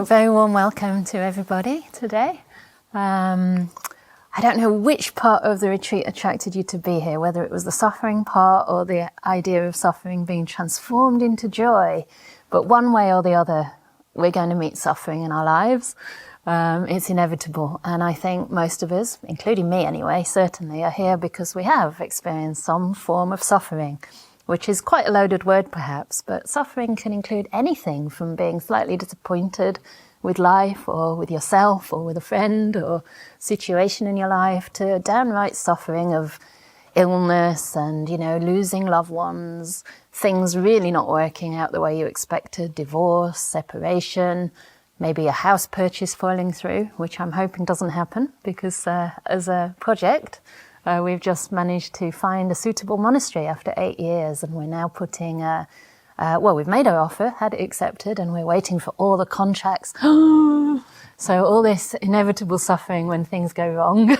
Very warm welcome to everybody today. I don't know which part of the retreat attracted you to be here, whether it was the suffering part or the idea of suffering being transformed into joy. But one way or the other, we're going to meet suffering in our lives. It's inevitable. And I think most of us, including me anyway, certainly are here because we have experienced some form of suffering, which is quite a loaded word perhaps, but suffering can include anything from being slightly disappointed with life or with yourself or with a friend or situation in your life to downright suffering of illness and, losing loved ones, things really not working out the way you expected, divorce, separation, maybe a house purchase falling through, which I'm hoping doesn't happen because as a project, we've just managed to find a suitable monastery after 8 years, and we're now putting, we've made our offer, had it accepted, and we're waiting for all the contracts. So all this inevitable suffering when things go wrong,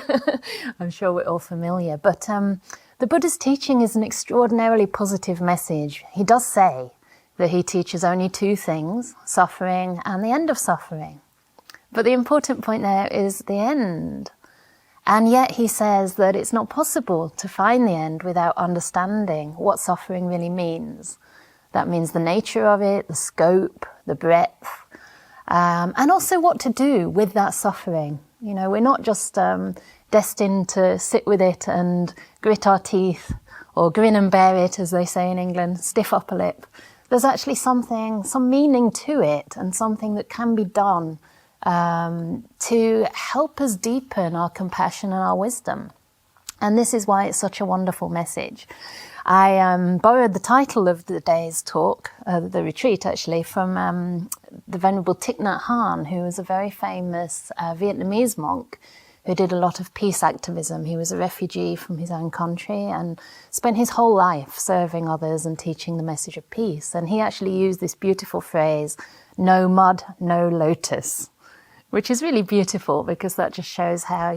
I'm sure we're all familiar. But the Buddha's teaching is an extraordinarily positive message. He does say that he teaches only two things, suffering and the end of suffering. But the important point there is the end. And yet he says that it's not possible to find the end without understanding what suffering really means. That means the nature of it, the scope, the breadth, and also what to do with that suffering. We're not just destined to sit with it and grit our teeth or grin and bear it, as they say in England, stiff upper lip. There's actually some meaning to it and something that can be done to help us deepen our compassion and our wisdom. And this is why it's such a wonderful message. I borrowed the title of the day's talk, the retreat actually, from the Venerable Thich Nhat Hanh, who was a very famous Vietnamese monk who did a lot of peace activism. He was a refugee from his own country and spent his whole life serving others and teaching the message of peace. And he actually used this beautiful phrase, "No mud, no lotus," which is really beautiful because that just shows how,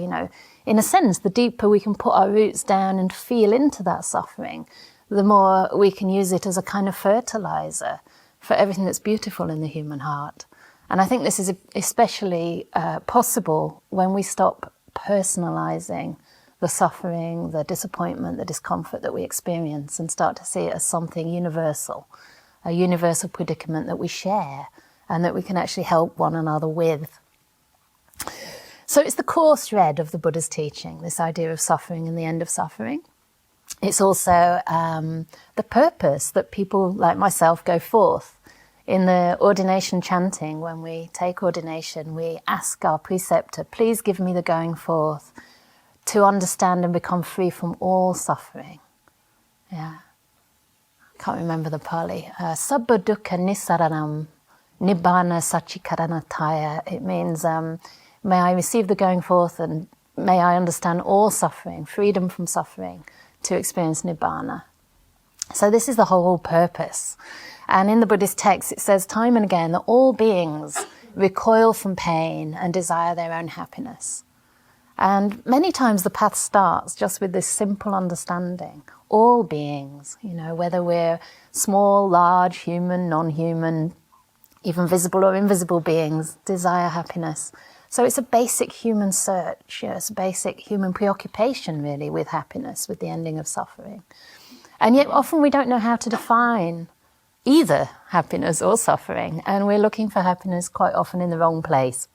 in a sense, the deeper we can put our roots down and feel into that suffering, the more we can use it as a kind of fertilizer for everything that's beautiful in the human heart. And I think this is especially possible when we stop personalizing the suffering, the disappointment, the discomfort that we experience and start to see it as something universal, a universal predicament that we share and that we can actually help one another with. So it's the core thread of the Buddha's teaching, this idea of suffering and the end of suffering. It's also the purpose that people like myself go forth. In the ordination chanting, when we take ordination, we ask our preceptor, please give me the going forth to understand and become free from all suffering. Yeah. I can't remember the Pali. Sabba dukkha nisaranam nibbana sachikaranataya. It means, may I receive the going forth and may I understand all suffering, freedom from suffering, to experience nibbana. So this is the whole purpose. And in the Buddhist text, it says time and again that all beings recoil from pain and desire their own happiness. And many times the path starts just with this simple understanding. All beings, whether we're small, large, human, non-human, even visible or invisible beings, desire happiness. So it's a basic human search, it's a basic human preoccupation really with happiness, with the ending of suffering. And yet often we don't know how to define either happiness or suffering, and we're looking for happiness quite often in the wrong place.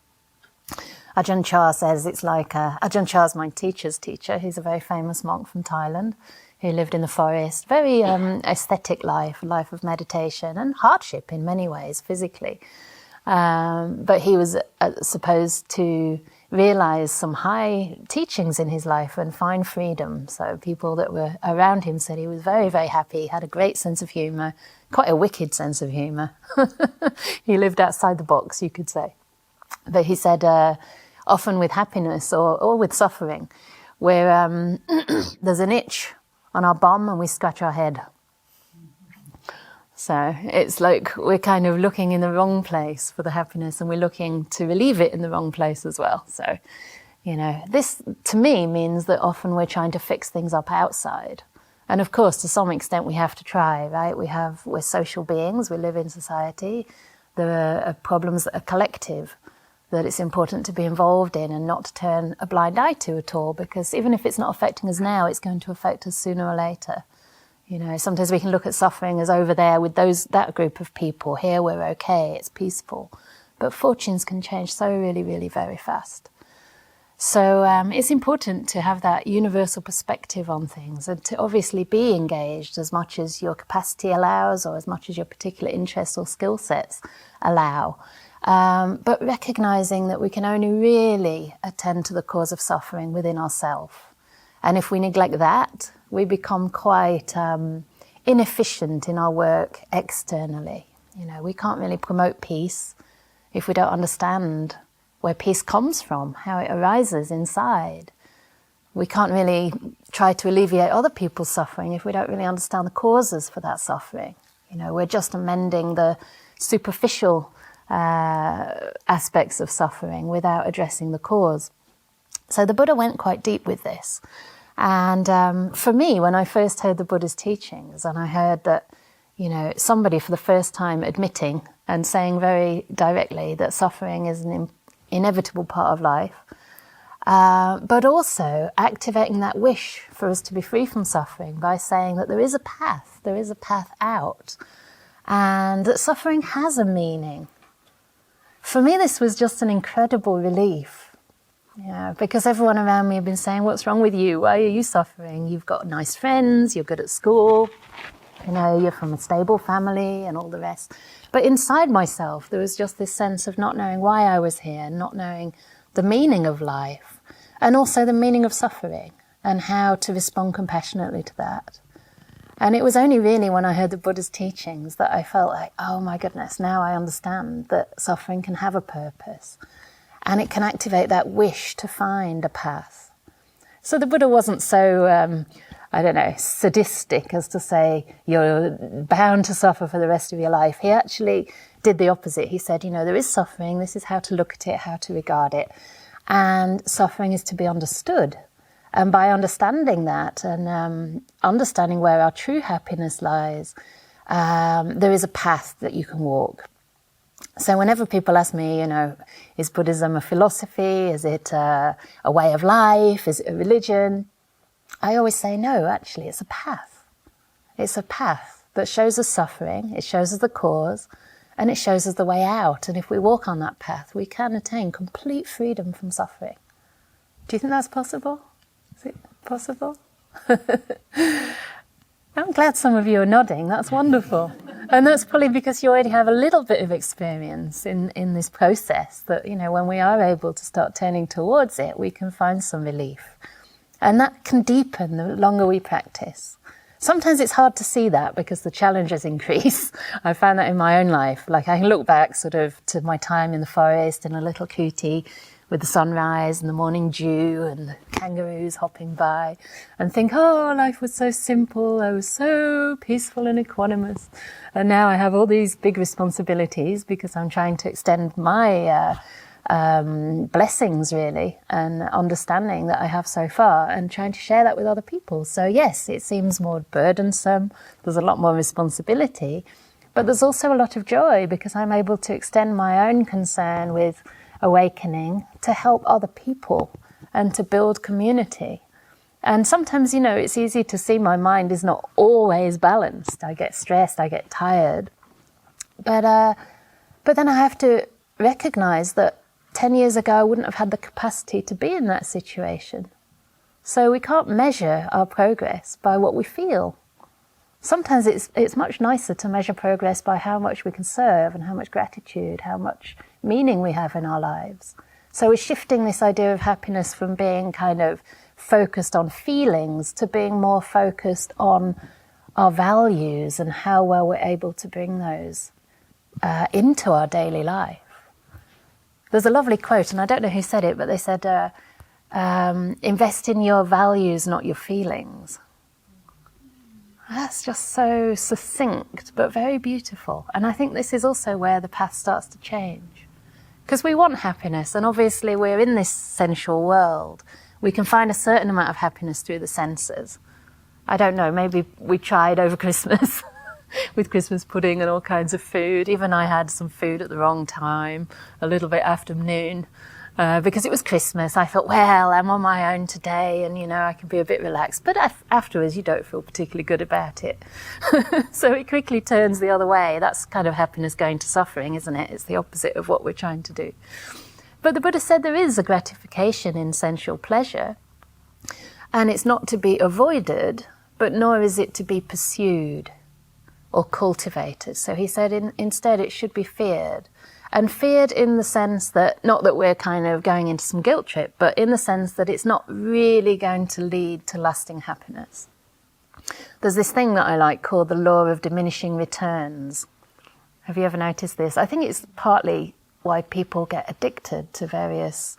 Ajahn Chah says it's like, Ajahn Chah's my teacher's teacher. He's a very famous monk from Thailand who lived in the forest, very aesthetic life, a life of meditation and hardship in many ways, physically. But he was supposed to realize some high teachings in his life and find freedom. So people that were around him said he was very, very happy, had a great sense of humour, quite a wicked sense of humour. He lived outside the box, you could say. But he said often with happiness or with suffering, where there's an itch on our bum and we scratch our head. So it's like we're kind of looking in the wrong place for the happiness and we're looking to relieve it in the wrong place as well. So, this to me means that often we're trying to fix things up outside. And of course, to some extent we have to try, right? We're social beings, we live in society. There are problems that are collective, that it's important to be involved in and not to turn a blind eye to at all, because even if it's not affecting us now, it's going to affect us sooner or later. You know, sometimes we can look at suffering as over there with that group of people. Here we're okay, it's peaceful. But fortunes can change so really, really very fast. So it's important to have that universal perspective on things and to obviously be engaged as much as your capacity allows or as much as your particular interests or skill sets allow. But recognising that we can only really attend to the cause of suffering within ourselves. And if we neglect that, we become quite inefficient in our work externally. You know, we can't really promote peace if we don't understand where peace comes from, how it arises inside. We can't really try to alleviate other people's suffering if we don't really understand the causes for that suffering. You know, we're just amending the superficial aspects of suffering without addressing the cause. So the Buddha went quite deep with this. And for me, when I first heard the Buddha's teachings and I heard that, you know, somebody for the first time admitting and saying very directly that suffering is an inevitable part of life, but also activating that wish for us to be free from suffering by saying that there is a path out, and that suffering has a meaning. For me, this was just an incredible relief, because everyone around me had been saying, what's wrong with you? Why are you suffering? You've got nice friends, you're good at school, you know, you're from a stable family and all the rest. But inside myself, there was just this sense of not knowing why I was here, not knowing the meaning of life, and also the meaning of suffering, and how to respond compassionately to that. And it was only really when I heard the Buddha's teachings that I felt like, oh my goodness, now I understand that suffering can have a purpose, and it can activate that wish to find a path. So the Buddha wasn't so sadistic as to say you're bound to suffer for the rest of your life. He actually did the opposite. He said, you know, there is suffering, this is how to look at it, how to regard it. And suffering is to be understood. And by understanding that and understanding where our true happiness lies, there is a path that you can walk. So whenever people ask me, you know, is Buddhism a philosophy? Is it a way of life? Is it a religion? I always say, no, actually, it's a path. It's a path that shows us suffering, it shows us the cause, and it shows us the way out. And if we walk on that path, we can attain complete freedom from suffering. Do you think that's possible? Is it possible? I'm glad some of you are nodding. That's wonderful. And that's probably because you already have a little bit of experience in this process that, you know, when we are able to start turning towards it, we can find some relief. And that can deepen the longer we practice. Sometimes it's hard to see that because the challenges increase. I found that in my own life. Like I can look back sort of to my time in the forest in a little kuti with the sunrise and the morning dew and the kangaroos hopping by and think, oh, life was so simple. I was so peaceful and equanimous. And now I have all these big responsibilities because I'm trying to extend my blessings really and understanding that I have so far and trying to share that with other people. So yes, it seems more burdensome, there's a lot more responsibility, but there's also a lot of joy because I'm able to extend my own concern with awakening to help other people and to build community. And sometimes, you know, it's easy to see my mind is not always balanced. I get stressed, I get tired, but then I have to recognize that 10 years ago, I wouldn't have had the capacity to be in that situation. So we can't measure our progress by what we feel. Sometimes it's much nicer to measure progress by how much we can serve and how much gratitude, how much meaning we have in our lives. So we're shifting this idea of happiness from being kind of focused on feelings to being more focused on our values and how well we're able to bring those into our daily life. There's a lovely quote, and I don't know who said it, but they said, invest in your values, not your feelings. That's just so succinct, but very beautiful. And I think this is also where the path starts to change. Because we want happiness, and obviously we're in this sensual world. We can find a certain amount of happiness through the senses. I don't know, maybe we tried over Christmas. with Christmas pudding and all kinds of food. Even I had some food at the wrong time, a little bit after noon, because it was Christmas. I thought, well, I'm on my own today and, I can be a bit relaxed. But afterwards, you don't feel particularly good about it. So it quickly turns the other way. That's kind of happiness going to suffering, isn't it? It's the opposite of what we're trying to do. But the Buddha said there is a gratification in sensual pleasure, and it's not to be avoided, but nor is it to be pursued or cultivated. So he said instead it should be feared. And feared in the sense that, not that we're kind of going into some guilt trip, but in the sense that it's not really going to lead to lasting happiness. There's this thing that I like called the law of diminishing returns. Have you ever noticed this? I think it's partly why people get addicted to various,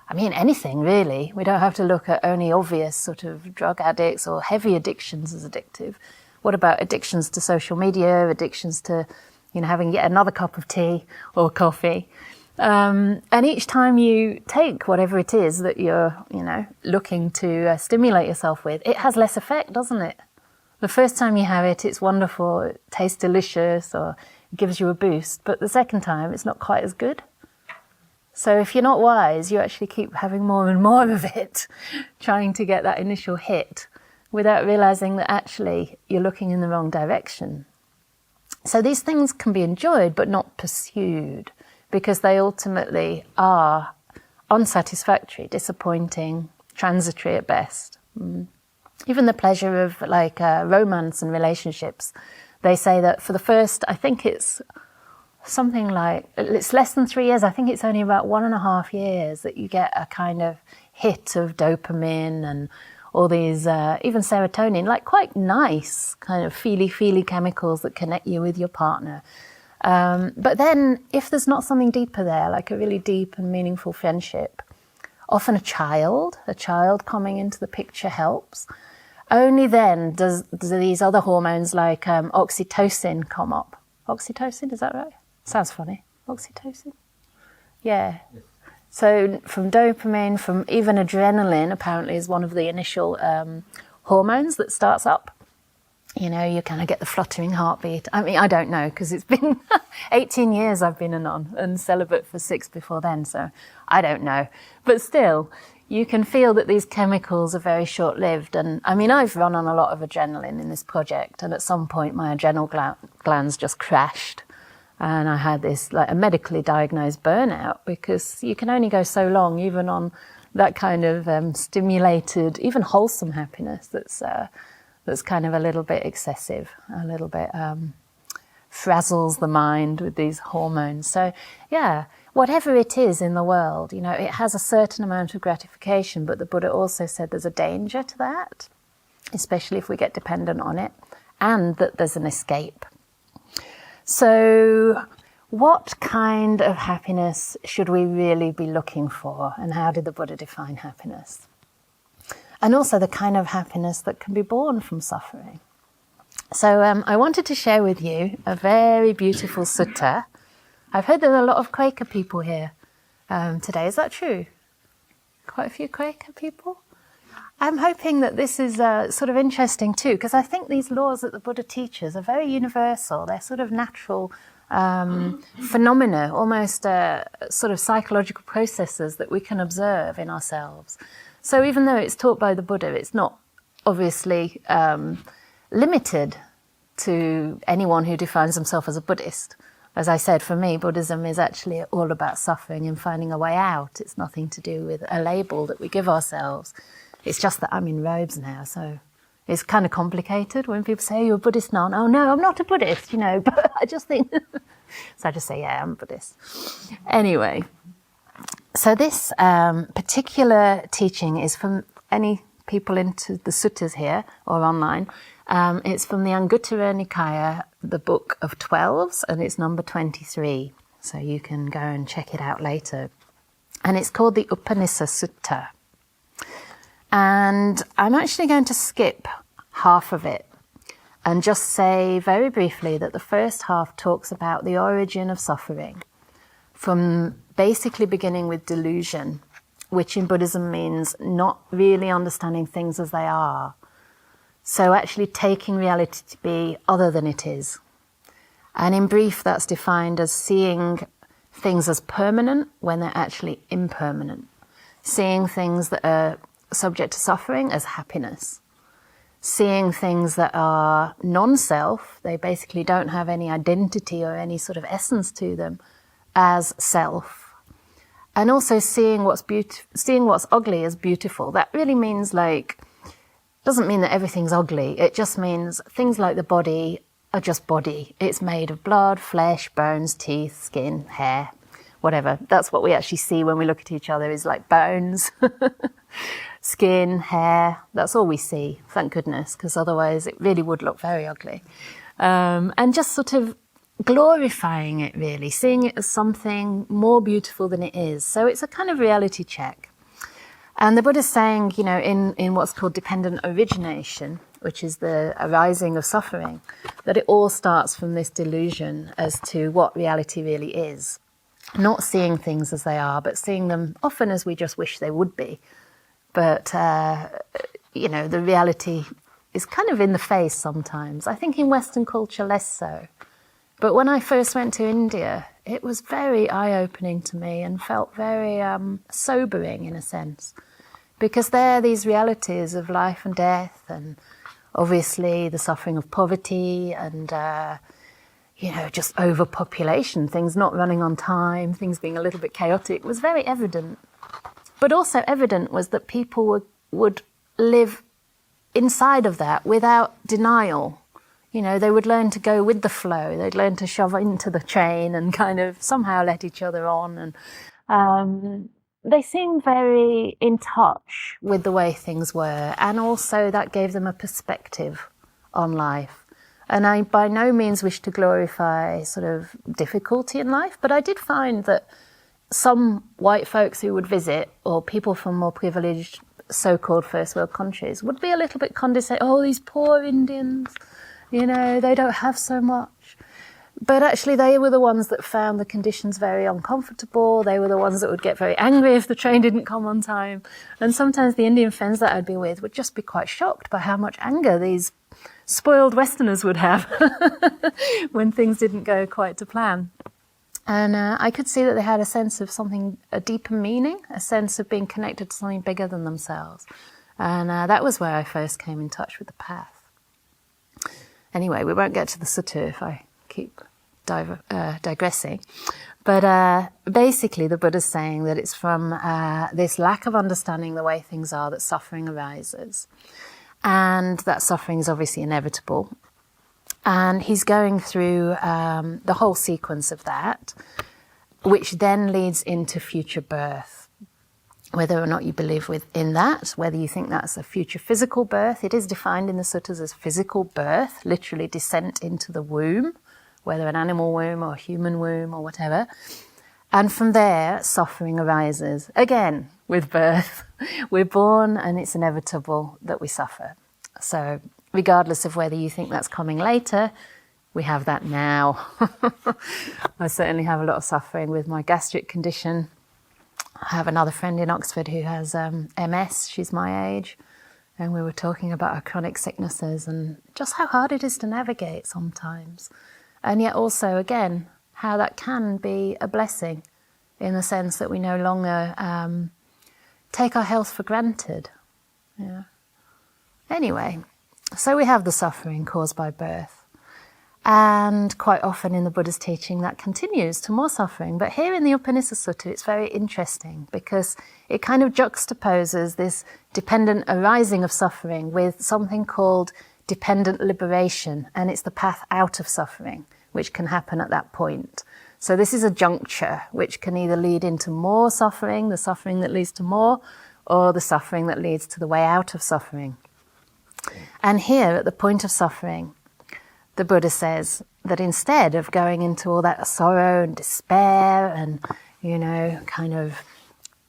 anything really. We don't have to look at only obvious sort of drug addicts or heavy addictions as addictive. What about addictions to social media, addictions to having yet another cup of tea or coffee. And each time you take whatever it is that you're, looking to stimulate yourself with, it has less effect, doesn't it? The first time you have it, it's wonderful, it tastes delicious, or it gives you a boost. But the second time, it's not quite as good. So if you're not wise, you actually keep having more and more of it, trying to get that initial hit, without realizing that actually you're looking in the wrong direction. So these things can be enjoyed but not pursued, because they ultimately are unsatisfactory, disappointing, transitory at best. Even the pleasure of romance and relationships, they say that for the first, I think it's something like, it's less than 3 years, I think it's only about 1.5 years that you get a kind of hit of dopamine and all these, even serotonin, like quite nice kind of feely chemicals that connect you with your partner. But then if there's not something deeper there, like a really deep and meaningful friendship, often a child coming into the picture helps. Only then does these other hormones like oxytocin come up. Oxytocin, is that right? Sounds funny. Oxytocin? Yeah. So from dopamine, from even adrenaline, apparently is one of the initial hormones that starts up. You kind of get the fluttering heartbeat. I don't know, because it's been 18 years I've been a nun and celibate for 6 before then, so I don't know. But still, you can feel that these chemicals are very short-lived. And I've run on a lot of adrenaline in this project, and at some point my adrenal glands just crashed. And I had this, a medically diagnosed burnout, because you can only go so long, even on that kind of stimulated, even wholesome happiness that's kind of a little bit excessive, a little bit frazzles the mind with these hormones. So, yeah, whatever it is in the world, it has a certain amount of gratification, but the Buddha also said there's a danger to that, especially if we get dependent on it, and that there's an escape. So what kind of happiness should we really be looking for, and how did the Buddha define happiness? And also the kind of happiness that can be born from suffering. So I wanted to share with you a very beautiful sutta. I've heard there's a lot of Quaker people here today. Is that true? Quite a few Quaker people? I'm hoping that this is sort of interesting too, because I think these laws that the Buddha teaches are very universal. They're sort of natural phenomena, almost sort of psychological processes that we can observe in ourselves. So even though it's taught by the Buddha, it's not obviously limited to anyone who defines himself as a Buddhist. As I said, for me, Buddhism is actually all about suffering and finding a way out. It's nothing to do with a label that we give ourselves. It's just that I'm in robes now, so it's kind of complicated when people say, "You're a Buddhist nun." Oh, no, I'm not a Buddhist, but I just think... So I just say, yeah, I'm a Buddhist. Anyway, so this particular teaching is from any people into the suttas here or online. It's from the Anguttara Nikaya, the Book of 12s, and it's number 23. So you can go and check it out later. And it's called the Upanisa Sutta. And I'm actually going to skip half of it and just say very briefly that the first half talks about the origin of suffering, from basically beginning with delusion, which in Buddhism means not really understanding things as they are. So actually taking reality to be other than it is. And in brief, that's defined as seeing things as permanent when they're actually impermanent. Seeing things that are subject to suffering as happiness. Seeing things that are non-self, they basically don't have any identity or any sort of essence to them, as self. And also seeing what's ugly as beautiful. That really means doesn't mean that everything's ugly. It just means things like the body are just body. It's made of blood, flesh, bones, teeth, skin, hair, whatever. That's what we actually see when we look at each other, is like bones, skin, hair. That's all we see, thank goodness, because otherwise it really would look very ugly. And just sort of glorifying it, really, seeing it as something more beautiful than it is. So it's a kind of reality check. And the Buddha's saying, in what's called dependent origination, which is the arising of suffering, that it all starts from this delusion as to what reality really is. Not seeing things as they are, but seeing them often as we just wish they would be. But, the reality is kind of in the face sometimes. I think in Western culture, less so. But when I first went to India, it was very eye-opening to me and felt very sobering in a sense. Because there are these realities of life and death, and obviously the suffering of poverty and, just overpopulation, things not running on time, things being a little bit chaotic, was very evident. But also evident was that people would live inside of that without denial. They would learn to go with the flow. They'd learn to shove into the train and kind of somehow let each other on. And they seemed very in touch with the way things were. And also that gave them a perspective on life. And I by no means wish to glorify sort of difficulty in life, but I did find that some white folks who would visit, or people from more privileged so-called first world countries, would be a little bit condescending. Oh, these poor Indians, they don't have so much. But actually they were the ones that found the conditions very uncomfortable. They were the ones that would get very angry if the train didn't come on time. And sometimes the Indian friends that I'd be with would just be quite shocked by how much anger these spoiled Westerners would have when things didn't go quite to plan. And I could see that they had a sense of a deeper meaning, a sense of being connected to something bigger than themselves. And that was where I first came in touch with the path. Anyway, we won't get to the sutta if I keep digressing. But basically the Buddha's saying that it's from this lack of understanding the way things are that suffering arises. And that suffering is obviously inevitable. And he's going through the whole sequence of that, which then leads into future birth. Whether or not you believe in that, whether you think that's a future physical birth, it is defined in the suttas as physical birth, literally descent into the womb, whether an animal womb or a human womb or whatever. And from there, suffering arises. Again, with birth. We're born and it's inevitable that we suffer. So regardless of whether you think that's coming later, we have that now. I certainly have a lot of suffering with my gastric condition. I have another friend in Oxford who has MS. She's my age. And we were talking about our chronic sicknesses and just how hard it is to navigate sometimes. And yet also, again, how that can be a blessing in the sense that we no longer take our health for granted. Yeah. Anyway, so we have the suffering caused by birth. And quite often in the Buddha's teaching that continues to more suffering. But here in the Upanishad Sutta it's very interesting because it kind of juxtaposes this dependent arising of suffering with something called dependent liberation. And it's the path out of suffering, which can happen at that point. So this is a juncture which can either lead into more suffering, the suffering that leads to more, or the suffering that leads to the way out of suffering. And here at the point of suffering, the Buddha says that instead of going into all that sorrow and despair and, kind of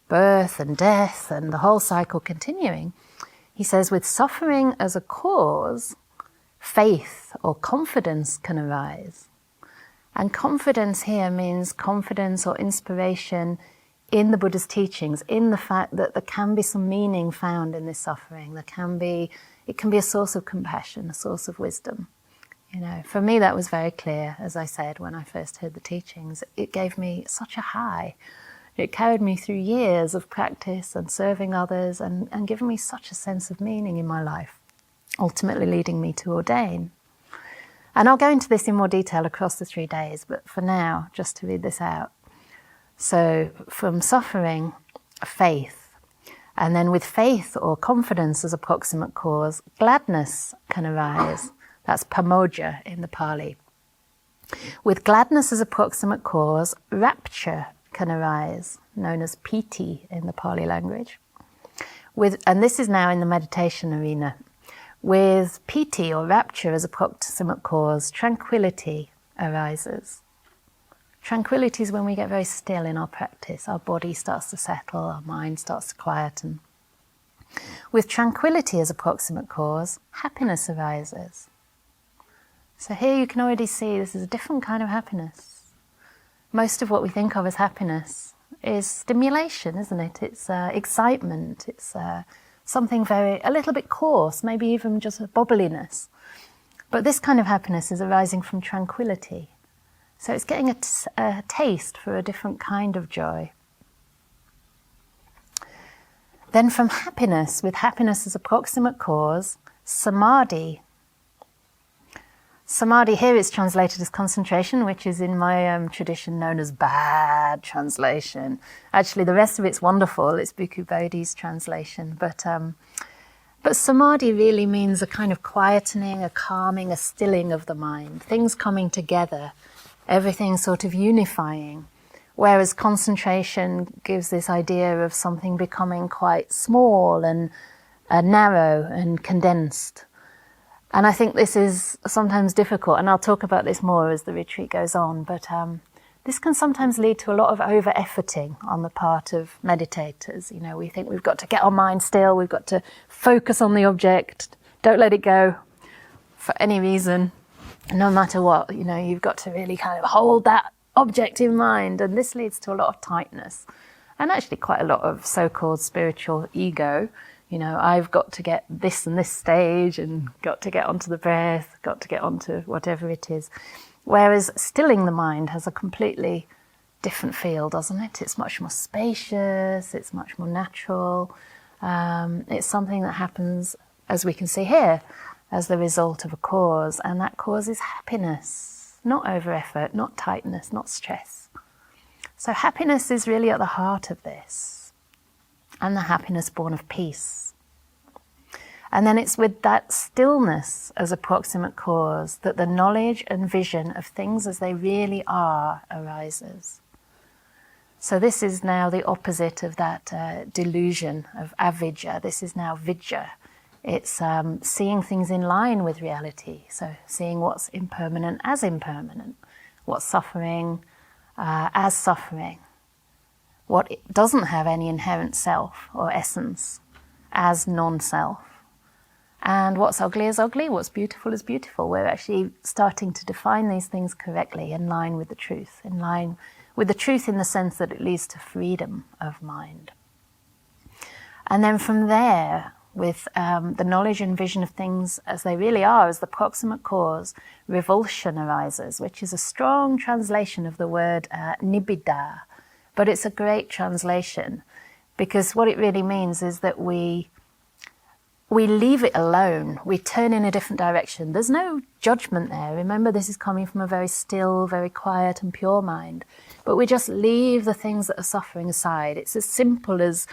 birth and death and the whole cycle continuing, he says with suffering as a cause, faith or confidence can arise. And confidence here means confidence or inspiration in the Buddha's teachings, in the fact that there can be some meaning found in this suffering. There can be it can be a source of compassion, a source of wisdom. For me that was very clear, as I said, when I first heard the teachings. It gave me such a high. It carried me through years of practice and serving others and given me such a sense of meaning in my life, ultimately leading me to ordain. And I'll go into this in more detail across the 3 days, but for now, just to read this out. So from suffering, faith, and then with faith or confidence as a proximate cause, gladness can arise. That's pamoja in the Pali. With gladness as a proximate cause, rapture can arise, known as piti in the Pali language. And this is now in the meditation arena. With piti or rapture as a proximate cause, tranquility arises. Tranquility is when we get very still in our practice. Our body starts to settle, our mind starts to quieten. With tranquility as a proximate cause, happiness arises. So here you can already see this is a different kind of happiness. Most of what we think of as happiness is stimulation, isn't it? It's excitement, it's something a little bit coarse, maybe even just a bubbliness. But this kind of happiness is arising from tranquility. So it's getting a taste for a different kind of joy. Then from happiness, with happiness as a proximate cause, samadhi. Samadhi here is translated as concentration, which is in my tradition known as bad translation. Actually, the rest of it's wonderful. It's Bhikkhu Bodhi's translation. But samadhi really means a kind of quietening, a calming, a stilling of the mind. Things coming together, everything sort of unifying. Whereas concentration gives this idea of something becoming quite small and narrow and condensed. And I think this is sometimes difficult, and I'll talk about this more as the retreat goes on, but this can sometimes lead to a lot of over-efforting on the part of meditators. We think we've got to get our mind still, we've got to focus on the object, don't let it go for any reason, no matter what. You've got to really kind of hold that object in mind, and this leads to a lot of tightness and actually quite a lot of so-called spiritual ego. I've got to get this and this stage and got to get onto the breath, got to get onto whatever it is. Whereas stilling the mind has a completely different feel, doesn't it? It's much more spacious, it's much more natural. It's something that happens, as we can see here, as the result of a cause, and that cause is happiness, not over-effort, not tightness, not stress. So happiness is really at the heart of this. And the happiness born of peace. And then it's with that stillness as a proximate cause that the knowledge and vision of things as they really are arises. So this is now the opposite of that delusion of avidya. This is now vidya. It's seeing things in line with reality. So seeing what's impermanent as impermanent, what's suffering as suffering. What doesn't have any inherent self or essence as non-self. And what's ugly is ugly, what's beautiful is beautiful. We're actually starting to define these things correctly, in line with the truth, in line with the truth in the sense that it leads to freedom of mind. And then from there, with the knowledge and vision of things as they really are, as the proximate cause, revulsion arises, which is a strong translation of the word nibbida. But it's a great translation, because what it really means is that we leave it alone. We turn in a different direction. There's no judgment there. Remember, this is coming from a very still, very quiet and pure mind. But we just leave the things that are suffering aside. It's as simple as,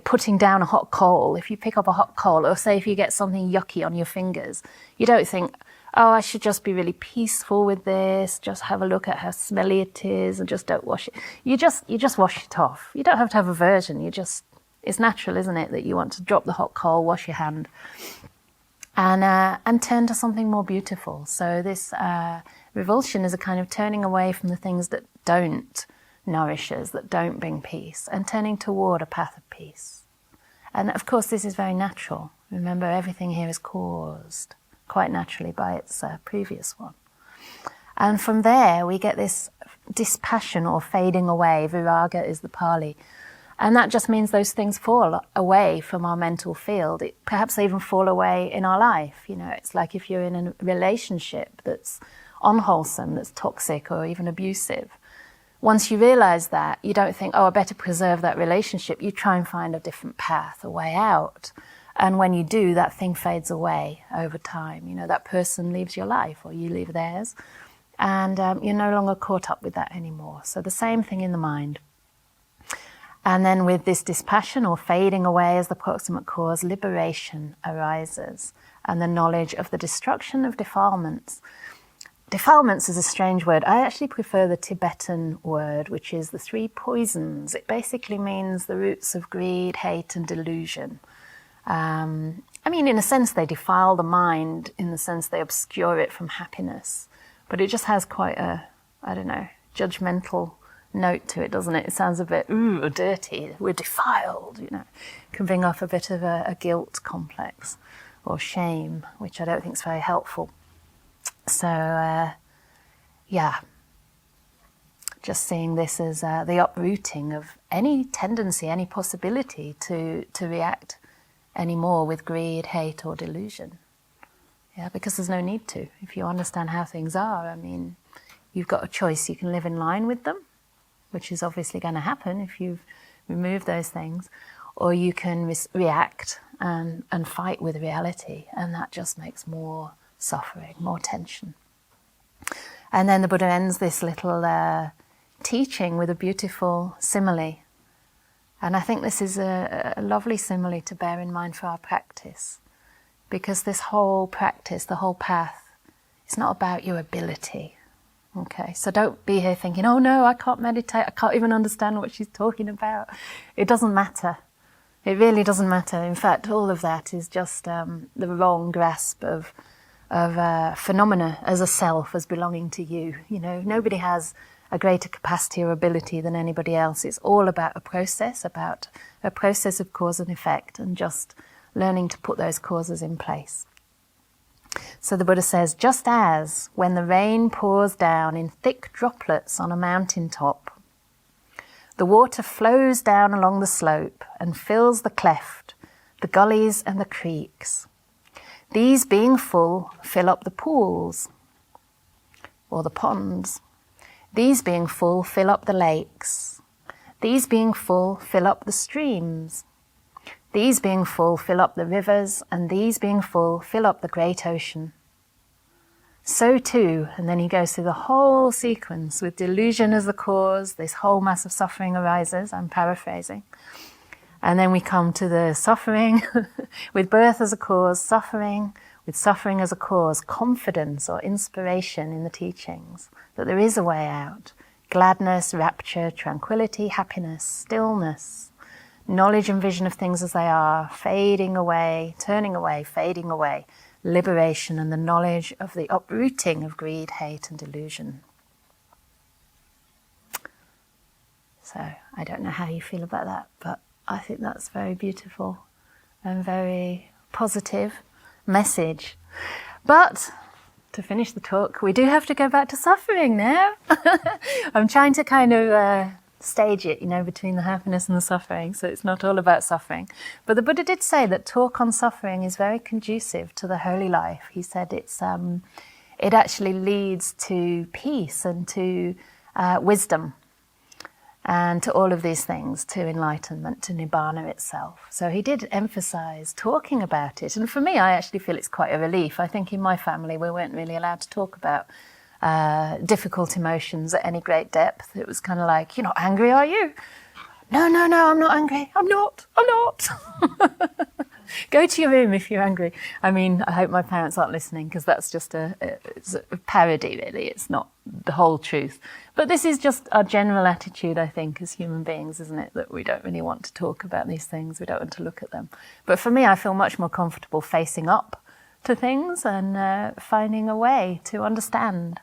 putting down a hot coal. If you pick up a hot coal, or say if you get something yucky on your fingers, you don't think, oh, I should just be really peaceful with this, just have a look at how smelly it is and just don't wash it. You just wash it off. You don't have to have aversion. It's natural, isn't it, that you want to drop the hot coal, wash your hand, and turn to something more beautiful. So this revulsion is a kind of turning away from the things that don't nourish us, that don't bring peace, and turning toward a path of peace. And of course, this is very natural. Remember, everything here is caused quite naturally by its previous one. And from there we get this dispassion or fading away. Viraga is the Pali. And that just means those things fall away from our mental field. Perhaps they even fall away in our life. It's like if you're in a relationship that's unwholesome, that's toxic or even abusive. Once you realize that, you don't think, I better preserve that relationship. You try and find a different path, a way out. And when you do, that thing fades away over time. That person leaves your life or you leave theirs. And you're no longer caught up with that anymore. So the same thing in the mind. And then with this dispassion or fading away as the proximate cause, liberation arises and the knowledge of the destruction of defilements. Defilements is a strange word. I actually prefer the Tibetan word, which is the 3 poisons. It basically means the roots of greed, hate, and delusion. In a sense, they defile the mind, in the sense they obscure it from happiness. But it just has quite a, judgmental note to it, doesn't it? It sounds a bit, dirty, we're defiled, Can bring up a bit of a guilt complex or shame, which I don't think is very helpful. So, just seeing this as the uprooting of any tendency, any possibility to react anymore with greed, hate, or delusion. Yeah, because there's no need to. If you understand how things are, you've got a choice. You can live in line with them, which is obviously going to happen if you've removed those things, or you can react and fight with reality, and that just makes more suffering, more tension. And then the Buddha ends this little teaching with a beautiful simile. And I think this is a lovely simile to bear in mind for our practice, because this whole practice, the whole path, it's not about your ability. Okay, so don't be here thinking, oh no, I can't meditate, I can't even understand what she's talking about. It doesn't matter. It really doesn't matter. In fact, all of that is just the wrong grasp of phenomena as a self, as belonging to you. Nobody has a greater capacity or ability than anybody else. It's all about a process of cause and effect, and just learning to put those causes in place. So the Buddha says, just as when the rain pours down in thick droplets on a mountain top, the water flows down along the slope and fills the cleft, the gullies and the creeks. These being full, fill up the pools or the ponds. These being full, fill up the lakes. These being full, fill up the streams. These being full, fill up the rivers, and these being full, fill up the great ocean. So too, and then he goes through the whole sequence with delusion as the cause, this whole mass of suffering arises, I'm paraphrasing. And then we come to the suffering, with birth as a cause, suffering, with suffering as a cause, confidence or inspiration in the teachings, that there is a way out, gladness, rapture, tranquility, happiness, stillness, knowledge and vision of things as they are, fading away, turning away, fading away, liberation and the knowledge of the uprooting of greed, hate and delusion. So I don't know how you feel about that, but I think that's very beautiful and very positive message. But to finish the talk, we do have to go back to suffering now. I'm trying to kind of stage it, between the happiness and the suffering, so it's not all about suffering. But the Buddha did say that talk on suffering is very conducive to the holy life. He said it actually leads to peace and to wisdom, and to all of these things, to enlightenment, to nibbana itself. So he did emphasize talking about it. And for me, I actually feel it's quite a relief. I think in my family, we weren't really allowed to talk about difficult emotions at any great depth. It was kind of like, you're not angry, are you? No, I'm not angry. I'm not. Go to your room if you're angry. I hope my parents aren't listening, because that's just it's a parody, really. It's not the whole truth. But this is just our general attitude, I think, as human beings, isn't it? That we don't really want to talk about these things. We don't want to look at them. But for me, I feel much more comfortable facing up to things and finding a way to understand.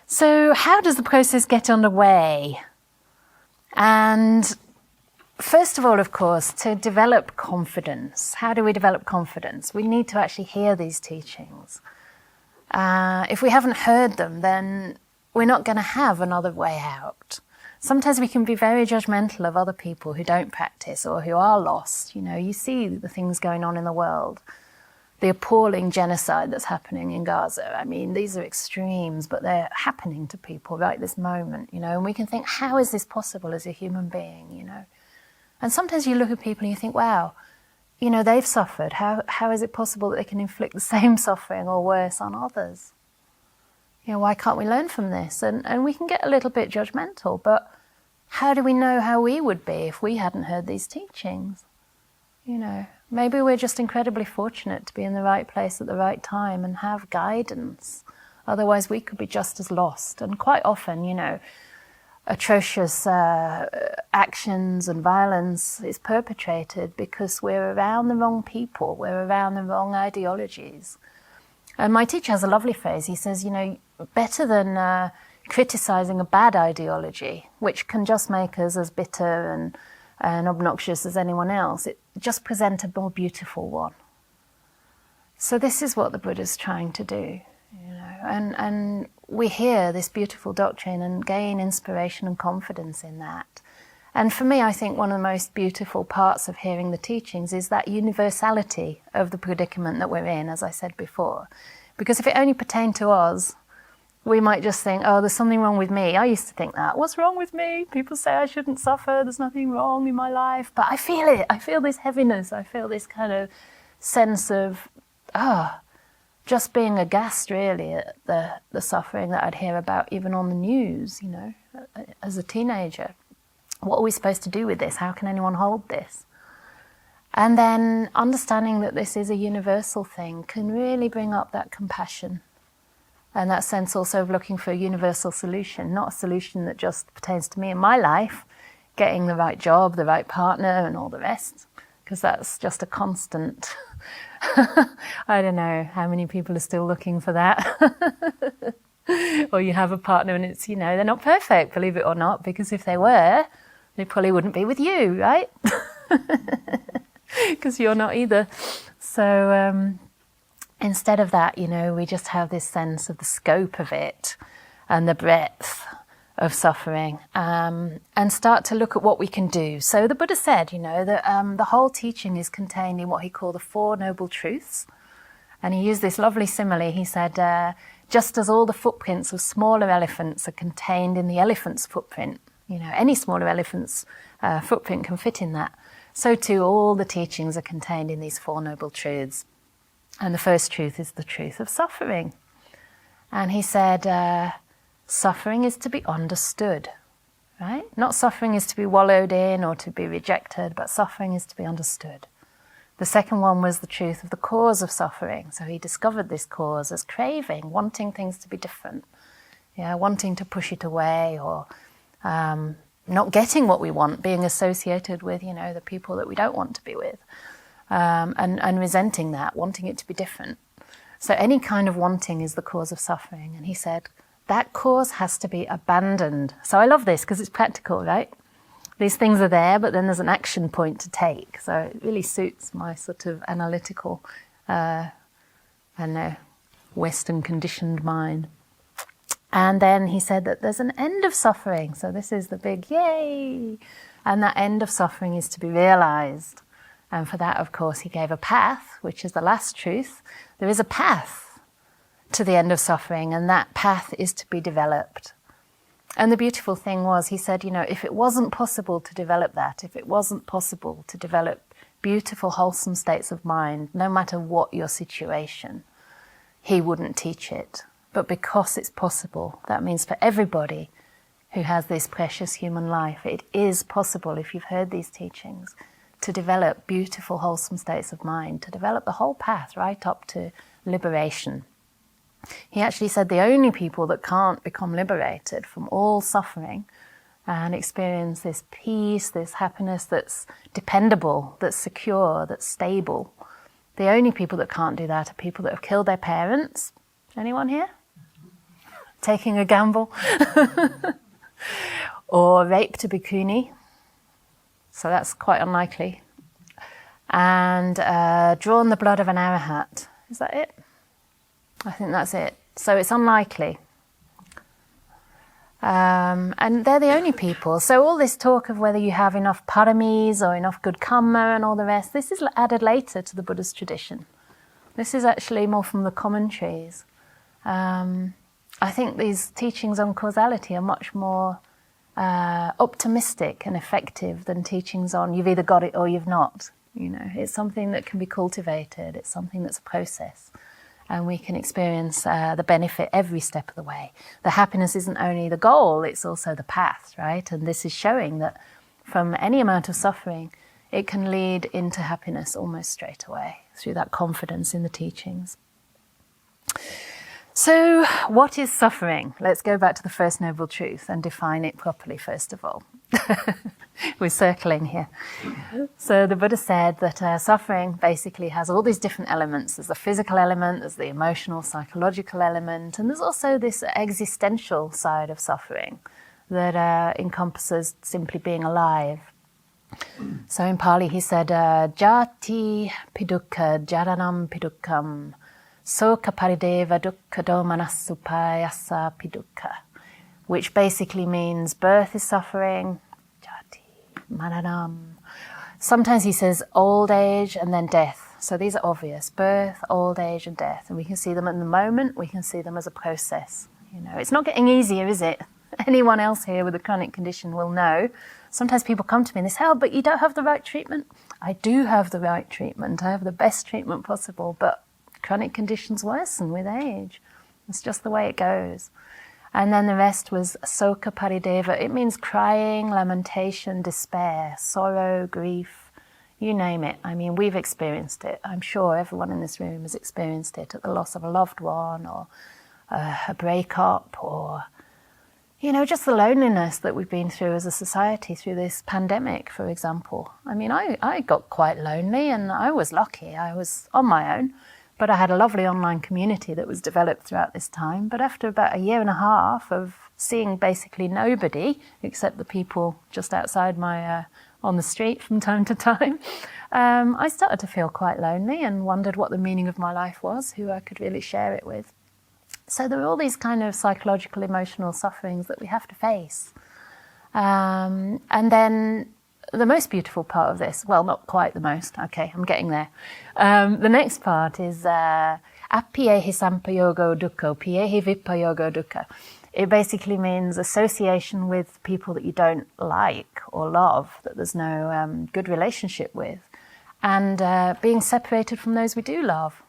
So how does the process get underway? And first of all, of course, to develop confidence. How do we develop confidence? We need to actually hear these teachings. If we haven't heard them, then we're not going to have another way out. Sometimes we can be very judgmental of other people who don't practice or who are lost. You see the things going on in the world. The appalling genocide that's happening in Gaza. I mean, these are extremes, but they're happening to people right this moment, and we can think, how is this possible as a human being, And sometimes you look at people and you think, wow, they've suffered. How is it possible that they can inflict the same suffering or worse on others? Why can't we learn from this? And we can get a little bit judgmental, but how do we know how we would be if we hadn't heard these teachings? Maybe we're just incredibly fortunate to be in the right place at the right time and have guidance. Otherwise, we could be just as lost. And quite often, atrocious actions and violence is perpetrated because we're around the wrong people, we're around the wrong ideologies. And my teacher has a lovely phrase. He says, better than criticizing a bad ideology, which can just make us as bitter and obnoxious as anyone else, it just present a more beautiful one. So this is what the Buddha's trying to do, and we hear this beautiful doctrine and gain inspiration and confidence in that. And for me, I think one of the most beautiful parts of hearing the teachings is that universality of the predicament that we're in, as I said before. Because if it only pertained to us, we might just think, oh, there's something wrong with me. I used to think that. What's wrong with me? People say I shouldn't suffer. There's nothing wrong in my life. But I feel it. I feel this heaviness. I feel this kind of sense of, just being aghast, really, at the suffering that I'd hear about even on the news, as a teenager. What are we supposed to do with this? How can anyone hold this? And then understanding that this is a universal thing can really bring up that compassion. And that sense also of looking for a universal solution, not a solution that just pertains to me in my life, getting the right job, the right partner, and all the rest, because that's just a constant. I don't know how many people are still looking for that. Or you have a partner and it's, they're not perfect, believe it or not, because if they were, they probably wouldn't be with you, right? Because you're not either. So, instead of that, we just have this sense of the scope of it and the breadth of suffering, and start to look at what we can do. So the Buddha said, that the whole teaching is contained in what he called the Four Noble Truths. And he used this lovely simile. He said, just as all the footprints of smaller elephants are contained in the elephant's footprint, any smaller elephant's footprint can fit in that, so too all the teachings are contained in these Four Noble Truths. And the first truth is the truth of suffering. And he said, suffering is to be understood, right? Not suffering is to be wallowed in or to be rejected, but suffering is to be understood. The second one was the truth of the cause of suffering. So he discovered this cause as craving, wanting things to be different, wanting to push it away, or not getting what we want, being associated with, the people that we don't want to be with. And resenting that, wanting it to be different. So any kind of wanting is the cause of suffering. And he said, that cause has to be abandoned. So I love this because it's practical, right? These things are there, but then there's an action point to take. So it really suits my sort of analytical, Western conditioned mind. And then he said that there's an end of suffering. So this is the big yay. And that end of suffering is to be realized. And for that, of course, he gave a path, which is the last truth. There is a path to the end of suffering, and that path is to be developed. And the beautiful thing was, he said, if it wasn't possible to develop that, if it wasn't possible to develop beautiful, wholesome states of mind, no matter what your situation, he wouldn't teach it. But because it's possible, that means for everybody who has this precious human life, it is possible, if you've heard these teachings, to develop beautiful, wholesome states of mind, to develop the whole path right up to liberation. He actually said the only people that can't become liberated from all suffering and experience this peace, this happiness that's dependable, that's secure, that's stable, the only people that can't do that are people that have killed their parents. Anyone here? Taking a gamble? Or raped a bhikkhuni. So that's quite unlikely. And drawn the blood of an arahat. Is that it? I think that's it. So it's unlikely. And they're the only people. So all this talk of whether you have enough paramis or enough good karma and all the rest, this is added later to the Buddhist tradition. This is actually more from the commentaries. I think these teachings on causality are much more optimistic and effective than teachings on you've either got it or you've not. You know, it's something that can be cultivated. It's something that's a process. And we can experience the benefit every step of the way. The happiness isn't only the goal, it's also the path, right? And this is showing that from any amount of suffering, it can lead into happiness almost straight away through that confidence in the teachings. So, what is suffering? Let's go back to the First Noble Truth and define it properly, first of all. We're circling here. So the Buddha said that suffering basically has all these different elements. There's the physical element, there's the emotional, psychological element, and there's also this existential side of suffering that encompasses simply being alive. So in Pali he said, Jati pidukkha jaranam pidukkam soka parideva dukkha domanasupayasa pidukkha, which basically means birth is suffering, Maranam. Sometimes he says old age and then death. So these are obvious: birth, old age, and death. And we can see them in the moment. We can see them as a process. You know, it's not getting easier, is it? Anyone else here with a chronic condition will know. Sometimes people come to me and they say, "Oh, but you don't have the right treatment." I do have the right treatment. I have the best treatment possible. But chronic conditions worsen with age. It's just the way it goes. And then the rest was soka parideva. It means crying, lamentation, despair, sorrow, grief, you name it. I mean, we've experienced it. I'm sure everyone in this room has experienced it at the loss of a loved one or a breakup or, you know, just the loneliness that we've been through as a society through this pandemic, for example. I mean, I got quite lonely and I was lucky. I was on my own. But I had a lovely online community that was developed throughout this time. But after about a year and a half of seeing basically nobody, except the people just outside my, on the street from time to time, I started to feel quite lonely and wondered what the meaning of my life was, who I could really share it with. So there were all these kind of psychological, emotional sufferings that we have to face. And then the most beautiful part of this, well, not quite the most, okay, I'm getting there. The next part is apiehi sampayogo dukkha, piehi vipayogo dukkha. It basically means association with people that you don't like or love, that there's no good relationship with, and being separated from those we do love.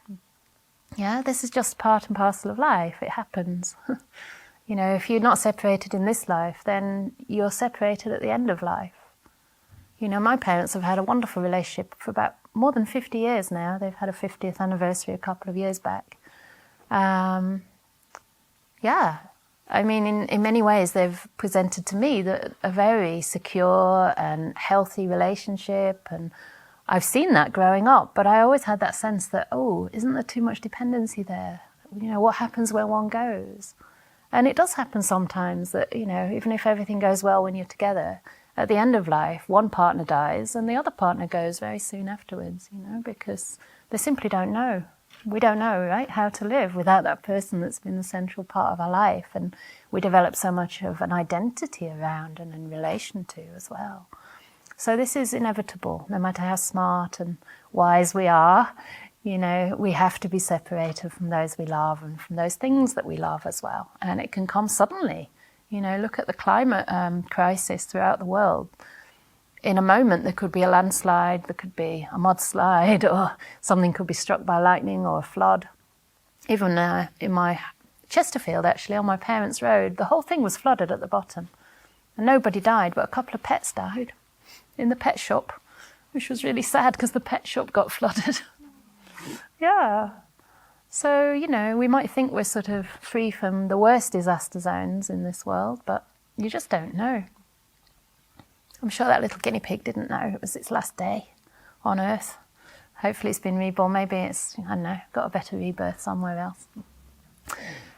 Yeah, this is just part and parcel of life. It happens. You know, if you're not separated in this life, then you're separated at the end of life. You know, my parents have had a wonderful relationship for about more than 50 years now. They've had a 50th anniversary a couple of years back. Yeah, I mean, in many ways, they've presented to me a very secure and healthy relationship. And I've seen that growing up, but I always had that sense that, oh, isn't there too much dependency there? You know, what happens where one goes? And it does happen sometimes that, you know, even if everything goes well when you're together, at the end of life, one partner dies and the other partner goes very soon afterwards, you know, because they simply don't know. We don't know, right, how to live without that person that's been the central part of our life. And we develop so much of an identity around and in relation to as well. So this is inevitable, no matter how smart and wise we are. You know, we have to be separated from those we love and from those things that we love as well. And it can come suddenly. You know, look at the climate crisis throughout the world. In a moment, there could be a landslide, there could be a mudslide, or something could be struck by lightning or a flood. Even in my Chesterfield, actually, on my parents' road, the whole thing was flooded at the bottom. And nobody died, but a couple of pets died in the pet shop, which was really sad because the pet shop got flooded. Yeah. So, you know, we might think we're sort of free from the worst disaster zones in this world, but you just don't know. I'm sure that little guinea pig didn't know it was its last day on Earth. Hopefully it's been reborn. Maybe it's, I don't know, got a better rebirth somewhere else.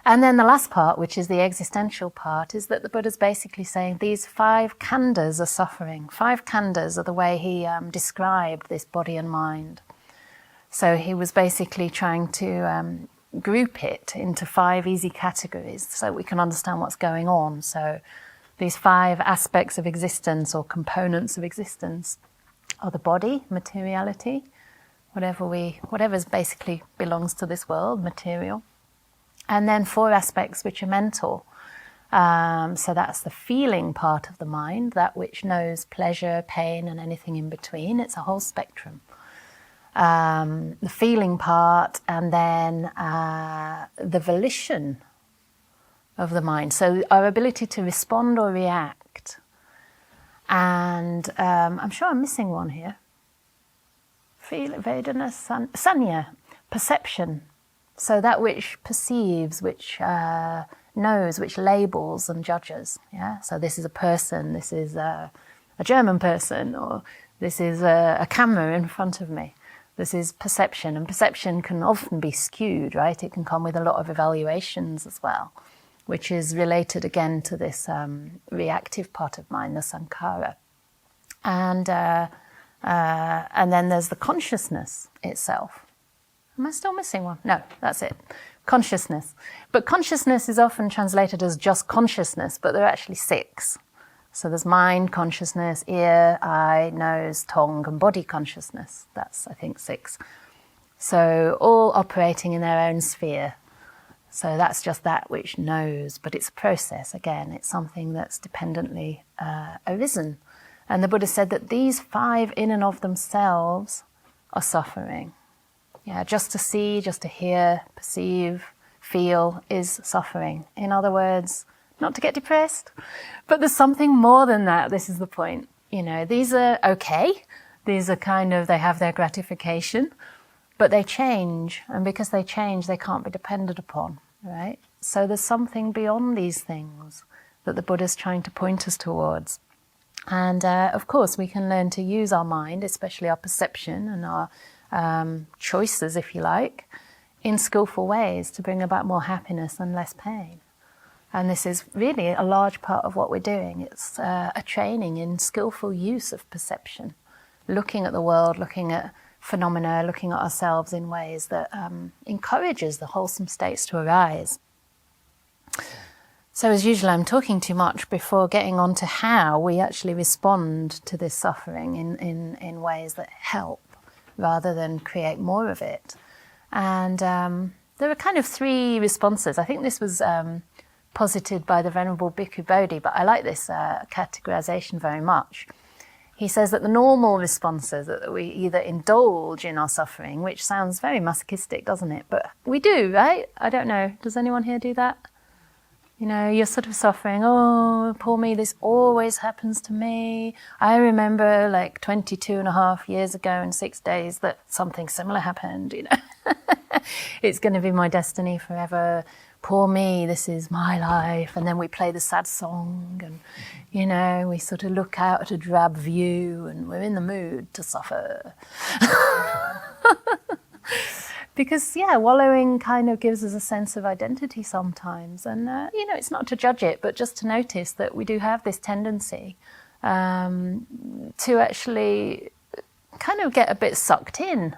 And then the last part, which is the existential part, is that the Buddha's basically saying these 5 khandas are suffering. 5 khandas are the way he described this body and mind. So he was basically trying to group it into 5 easy categories so we can understand what's going on. So these 5 aspects of existence or components of existence are the body, materiality, whatever basically belongs to this world, material. And then 4 aspects which are mental. So that's the feeling part of the mind, that which knows pleasure, pain, and anything in between. It's a whole spectrum. The feeling part, and then the volition of the mind. So our ability to respond or react. And I'm sure I'm missing one here. Vedana, sanya, perception. So that which perceives, which knows, which labels and judges. Yeah. So this is a person. This is a German person, or this is a camera in front of me. This is perception, and perception can often be skewed, right? It can come with a lot of evaluations as well, which is related again to this reactive part of mind, the sankhara. And then there's the consciousness itself. Am I still missing one? No, that's it. Consciousness. But consciousness is often translated as just consciousness, but there are actually 6. So there's mind consciousness, ear, eye, nose, tongue, and body consciousness. That's, I think, 6. So all operating in their own sphere. So that's just that which knows, but it's a process. Again, it's something that's dependently arisen. And the Buddha said that these 5 in and of themselves are suffering. Yeah, just to see, just to hear, perceive, feel is suffering. In other words, not to get depressed, but there's something more than that. This is the point. You know, these are okay. These are kind of, they have their gratification, but they change. And because they change, they can't be depended upon, right? So there's something beyond these things that the Buddha's trying to point us towards. And of course, we can learn to use our mind, especially our perception and our choices, if you like, in skillful ways to bring about more happiness and less pain. And this is really a large part of what we're doing. It's a training in skillful use of perception, looking at the world, looking at phenomena, looking at ourselves in ways that encourages the wholesome states to arise. So as usual, I'm talking too much before getting on to how we actually respond to this suffering in ways that help rather than create more of it. And there are kind of 3 responses. I think this was posited by the Venerable Bhikkhu Bodhi, but I like this categorization very much. He says that the normal responses that we either indulge in our suffering, which sounds very masochistic, doesn't it? But we do, right? I don't know. Does anyone here do that? You know, you're sort of suffering. Oh, poor me, this always happens to me. I remember like 22.5 years ago in 6 days that something similar happened, you know. It's going to be my destiny forever. Poor me, this is my life. And then we play the sad song and, you know, we sort of look out at a drab view and we're in the mood to suffer. Because, yeah, wallowing kind of gives us a sense of identity sometimes. And, you know, it's not to judge it, but just to notice that we do have this tendency to actually kind of get a bit sucked in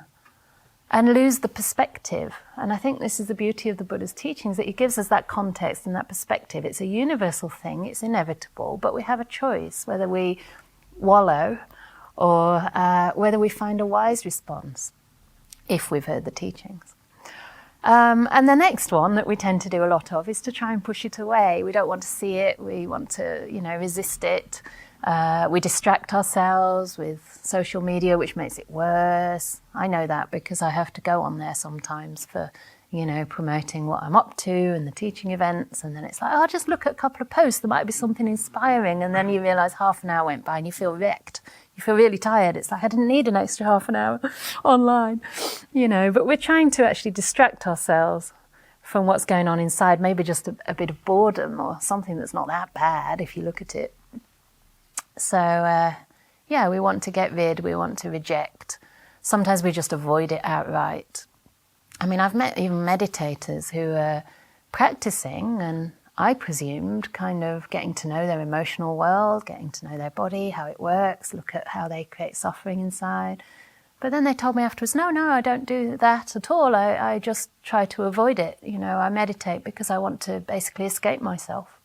and lose the perspective. And I think this is the beauty of the Buddha's teachings, that he gives us that context and that perspective. It's a universal thing, it's inevitable, but we have a choice whether we wallow or whether we find a wise response, if we've heard the teachings. And the next one that we tend to do a lot of is to try and push it away. We don't want to see it, we want to, you know, resist it. We distract ourselves with social media, which makes it worse. I know that because I have to go on there sometimes for, you know, promoting what I'm up to and the teaching events. And then it's like, oh, just look at a couple of posts. There might be something inspiring. And then you realise half an hour went by and you feel wrecked. You feel really tired. It's like, I didn't need an extra half an hour online, you know. But we're trying to actually distract ourselves from what's going on inside. Maybe just a bit of boredom or something that's not that bad if you look at it. So, yeah, we want to get rid, we want to reject. Sometimes we just avoid it outright. I mean, I've met even meditators who are practicing, and I presumed kind of getting to know their emotional world, getting to know their body, how it works, look at how they create suffering inside. But then they told me afterwards, no, I don't do that at all. I just try to avoid it. I meditate because I want to basically escape myself.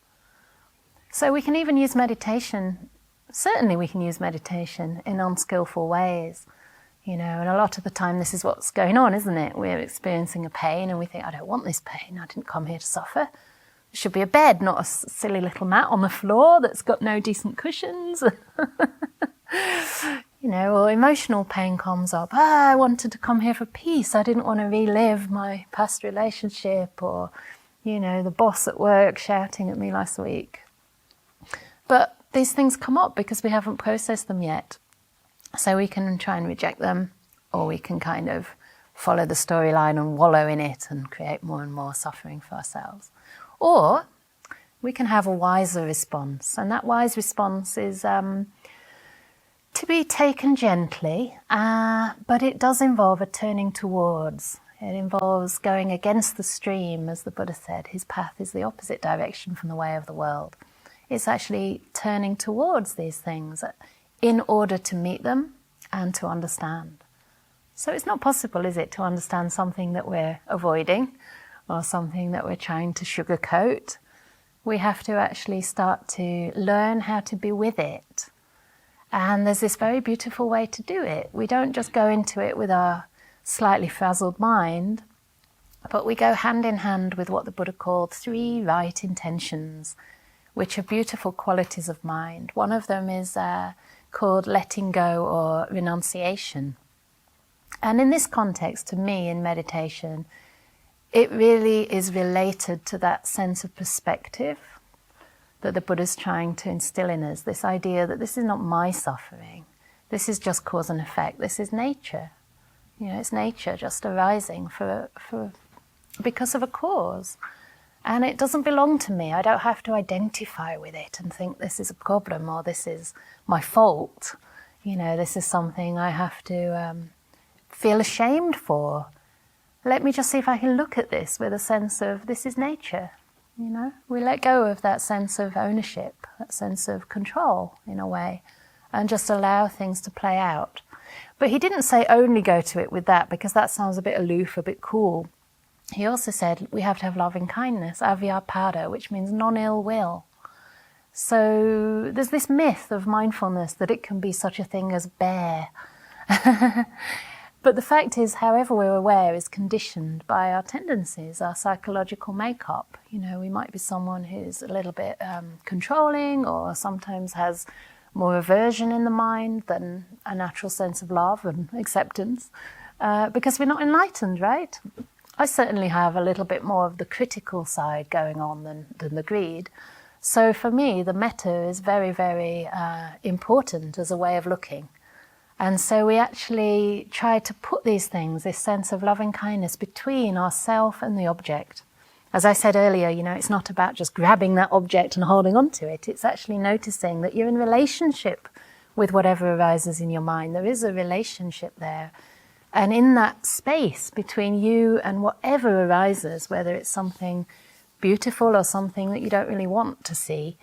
So we can even use meditation. Certainly we can use meditation in unskillful ways. And a lot of the time this is what's going on, isn't it? We're experiencing a pain and we think, I don't want this pain. I didn't come here to suffer. It should be a bed, not a silly little mat on the floor that's got no decent cushions. Or emotional pain comes up. I wanted to come here for peace. I didn't want to relive my past relationship or, the boss at work shouting at me last week. But these things come up because we haven't processed them yet. So we can try and reject them, or we can kind of follow the storyline and wallow in it and create more and more suffering for ourselves. Or we can have a wiser response. And that wise response is to be taken gently, but it does involve a turning towards. It involves going against the stream, as the Buddha said. His path is the opposite direction from the way of the world. It's actually turning towards these things in order to meet them and to understand. So it's not possible, is it, to understand something that we're avoiding or something that we're trying to sugarcoat. We have to actually start to learn how to be with it. And there's this very beautiful way to do it. We don't just go into it with our slightly frazzled mind, but we go hand in hand with what the Buddha called 3 right intentions, which are beautiful qualities of mind. One of them is called letting go or renunciation. And in this context, to me, in meditation, it really is related to that sense of perspective that the Buddha's trying to instill in us, this idea that this is not my suffering, this is just cause and effect, this is nature. It's nature just arising because of a cause. And it doesn't belong to me. I don't have to identify with it and think this is a problem or this is my fault. This is something I have to feel ashamed for. Let me just see if I can look at this with a sense of this is nature. We let go of that sense of ownership, that sense of control in a way, and just allow things to play out. But he didn't say only go to it with that, because that sounds a bit aloof, a bit cool. He also said we have to have loving kindness, avyapada, which means non-ill will. So there's this myth of mindfulness that it can be such a thing as bare. But the fact is, however we're aware is conditioned by our tendencies, our psychological makeup. We might be someone who's a little bit controlling, or sometimes has more aversion in the mind than a natural sense of love and acceptance, because we're not enlightened, right? I certainly have a little bit more of the critical side going on than the greed. So for me, the metta is very, very important as a way of looking. And so we actually try to put these things, this sense of loving kindness, between ourself and the object. As I said earlier, it's not about just grabbing that object and holding on to it. It's actually noticing that you're in relationship with whatever arises in your mind. There is a relationship there. And in that space between you and whatever arises, whether it's something beautiful or something that you don't really want to see,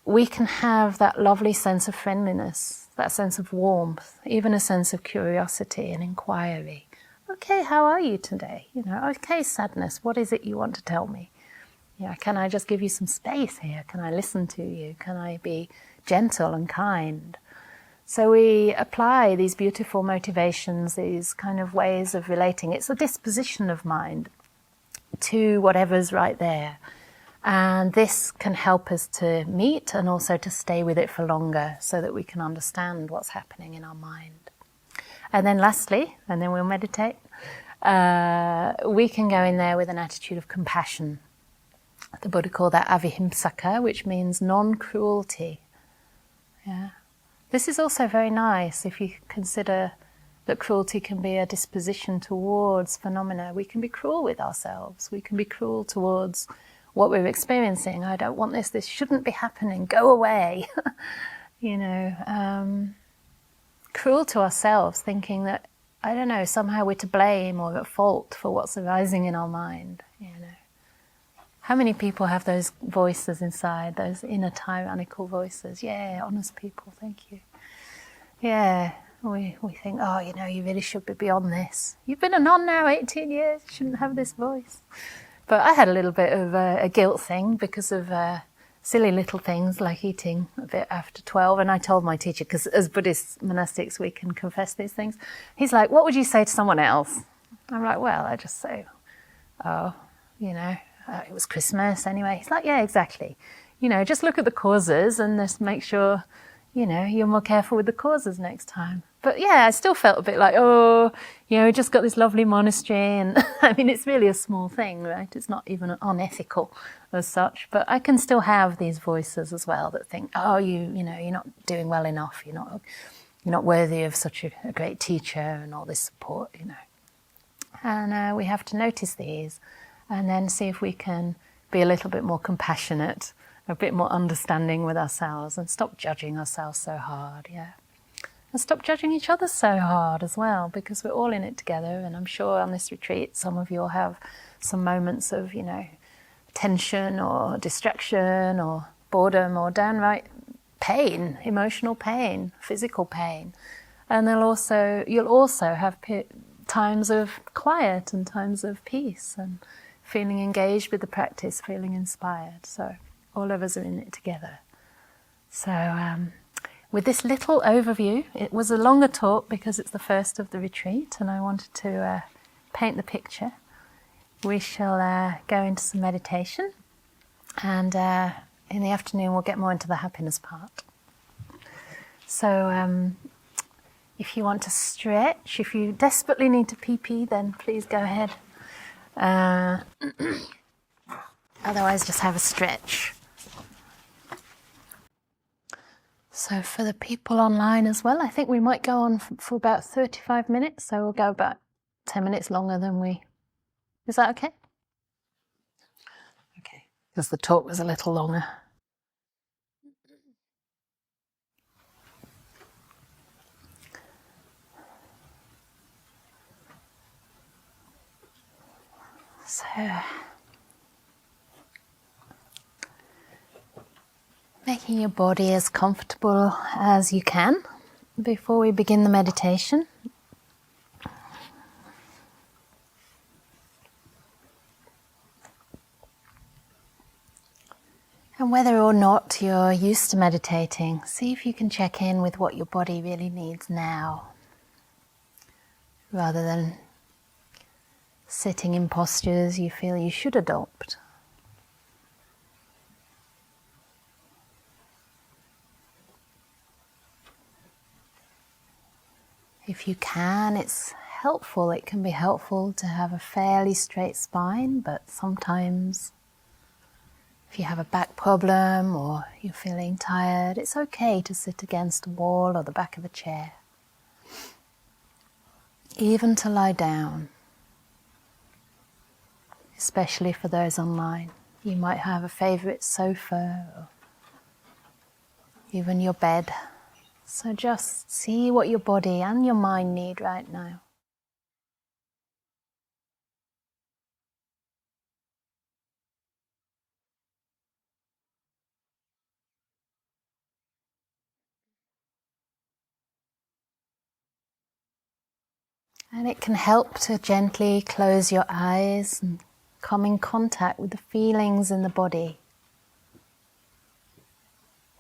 we can have that lovely sense of friendliness, that sense of warmth, even a sense of curiosity and inquiry. Okay, how are you today? Okay, sadness, what is it you want to tell me? Can I just give you some space here? Can I listen to you? Can I be gentle and kind? So we apply these beautiful motivations, these kind of ways of relating. It's a disposition of mind to whatever's right there. And this can help us to meet and also to stay with it for longer so that we can understand what's happening in our mind. And then lastly, and then we'll meditate, we can go in there with an attitude of compassion. The Buddha called that avihimsaka, which means non-cruelty. Yeah. This is also very nice if you consider that cruelty can be a disposition towards phenomena. We can be cruel with ourselves. We can be cruel towards what we're experiencing. I don't want this shouldn't be happening, go away. Cruel to ourselves, thinking that, somehow we're to blame or at fault for what's arising in our mind. How many people have those voices inside, those inner tyrannical voices? Yeah, honest people, thank you. Yeah, We think, oh, you really should be beyond this. You've been a nun now 18 years, you shouldn't have this voice. But I had a little bit of a guilt thing because of silly little things like eating a bit after 12. And I told my teacher, because as Buddhist monastics we can confess these things. He's like, what would you say to someone else? I'm like, well, I just say, oh, it was Christmas anyway. He's like, yeah, exactly. Just look at the causes and just make sure, you're more careful with the causes next time. But yeah, I still felt a bit like, we just got this lovely monastery. And I mean, it's really a small thing, right? It's not even unethical as such. But I can still have these voices as well that think, oh, you're not doing well enough. You're not worthy of such a great teacher and all this support, And we have to notice these and then see if we can be a little bit more compassionate, a bit more understanding with ourselves and stop judging ourselves so hard, yeah. And stop judging each other so hard as well, because we're all in it together. And I'm sure on this retreat, some of you will have some moments of, tension or distraction or boredom or downright pain, emotional pain, physical pain. And you'll also have times of quiet and times of peace and feeling engaged with the practice, feeling inspired. So all of us are in it together. So with this little overview, it was a longer talk because it's the first of the retreat and I wanted to paint the picture. We shall go into some meditation and in the afternoon we'll get more into the happiness part. So if you want to stretch, if you desperately need to pee, then please go ahead. Otherwise just have a stretch. So for the people online as well, I think we might go on for about 35 minutes. So we'll go about 10 minutes longer than we... Is that okay? Okay, because the talk was a little longer. So... making your body as comfortable as you can before we begin the meditation. And whether or not you're used to meditating, see if you can check in with what your body really needs now, rather than sitting in postures you feel you should adopt. If you can, it can be helpful to have a fairly straight spine, but sometimes if you have a back problem or you're feeling tired, it's okay to sit against a wall or the back of a chair. Even to lie down, especially for those online. You might have a favourite sofa or even your bed. So just see what your body and your mind need right now. And it can help to gently close your eyes and come in contact with the feelings in the body,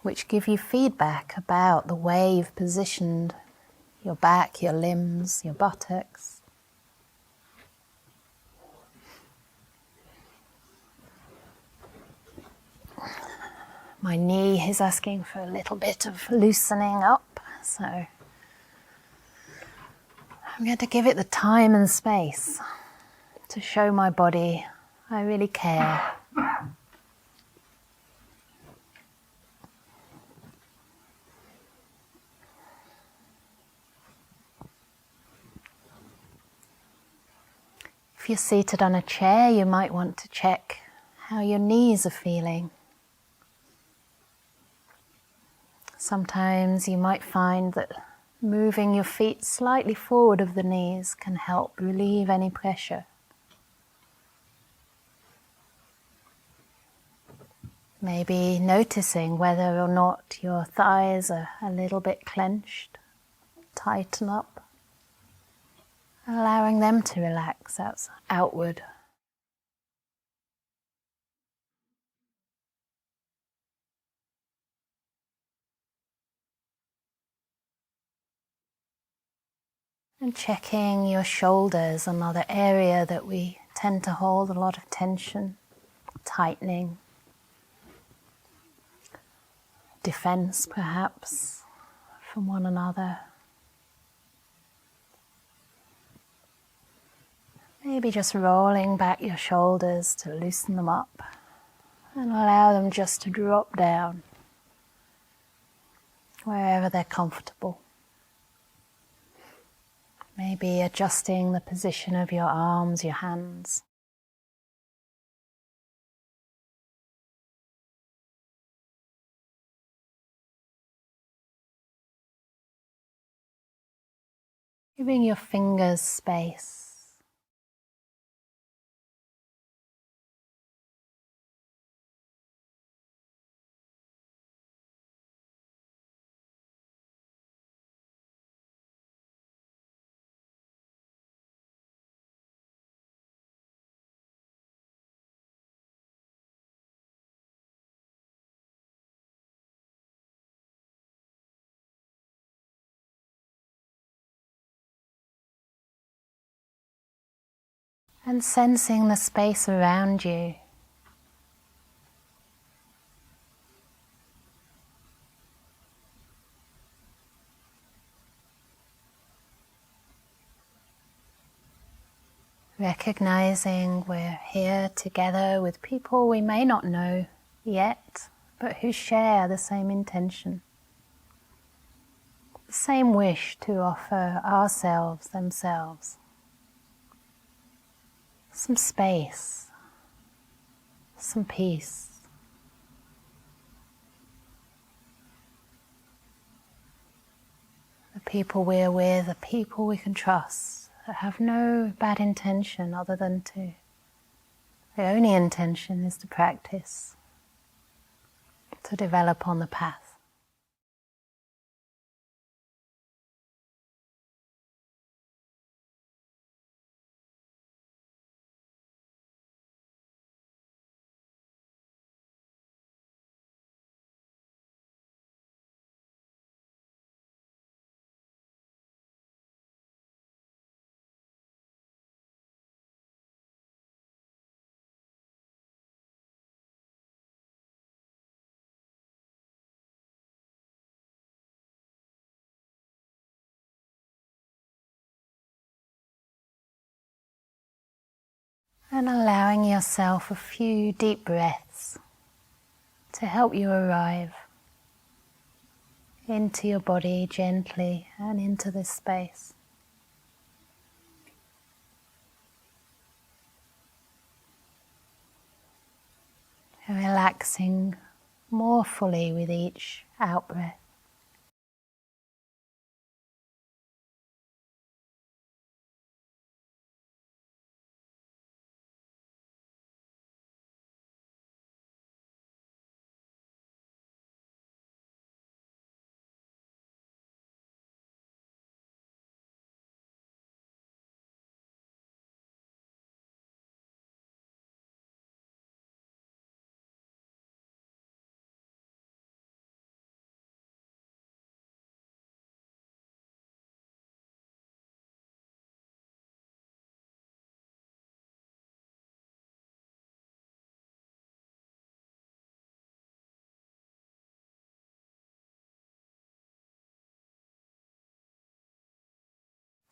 which give you feedback about the way you've positioned your back, your limbs, your buttocks. My knee is asking for a little bit of loosening up, so I'm going to give it the time and space to show my body I really care. If you're seated on a chair, you might want to check how your knees are feeling. Sometimes you might find that moving your feet slightly forward of the knees can help relieve any pressure. Maybe noticing whether or not your thighs are a little bit clenched, tighten up, allowing them to relax outward. And checking your shoulders, another area that we tend to hold a lot of tension, tightening, defense perhaps from one another. Maybe just rolling back your shoulders to loosen them up and allow them just to drop down wherever they're comfortable. Maybe adjusting the position of your arms, your hands. Giving your fingers space. And sensing the space around you. Recognizing we're here together with people we may not know yet, but who share the same intention, the same wish to offer ourselves, themselves, some space, some peace. The people we're with are people we can trust, that have no bad intention other than the only intention is to practice, to develop on the path. And allowing yourself a few deep breaths to help you arrive into your body gently and into this space. And relaxing more fully with each out-breath.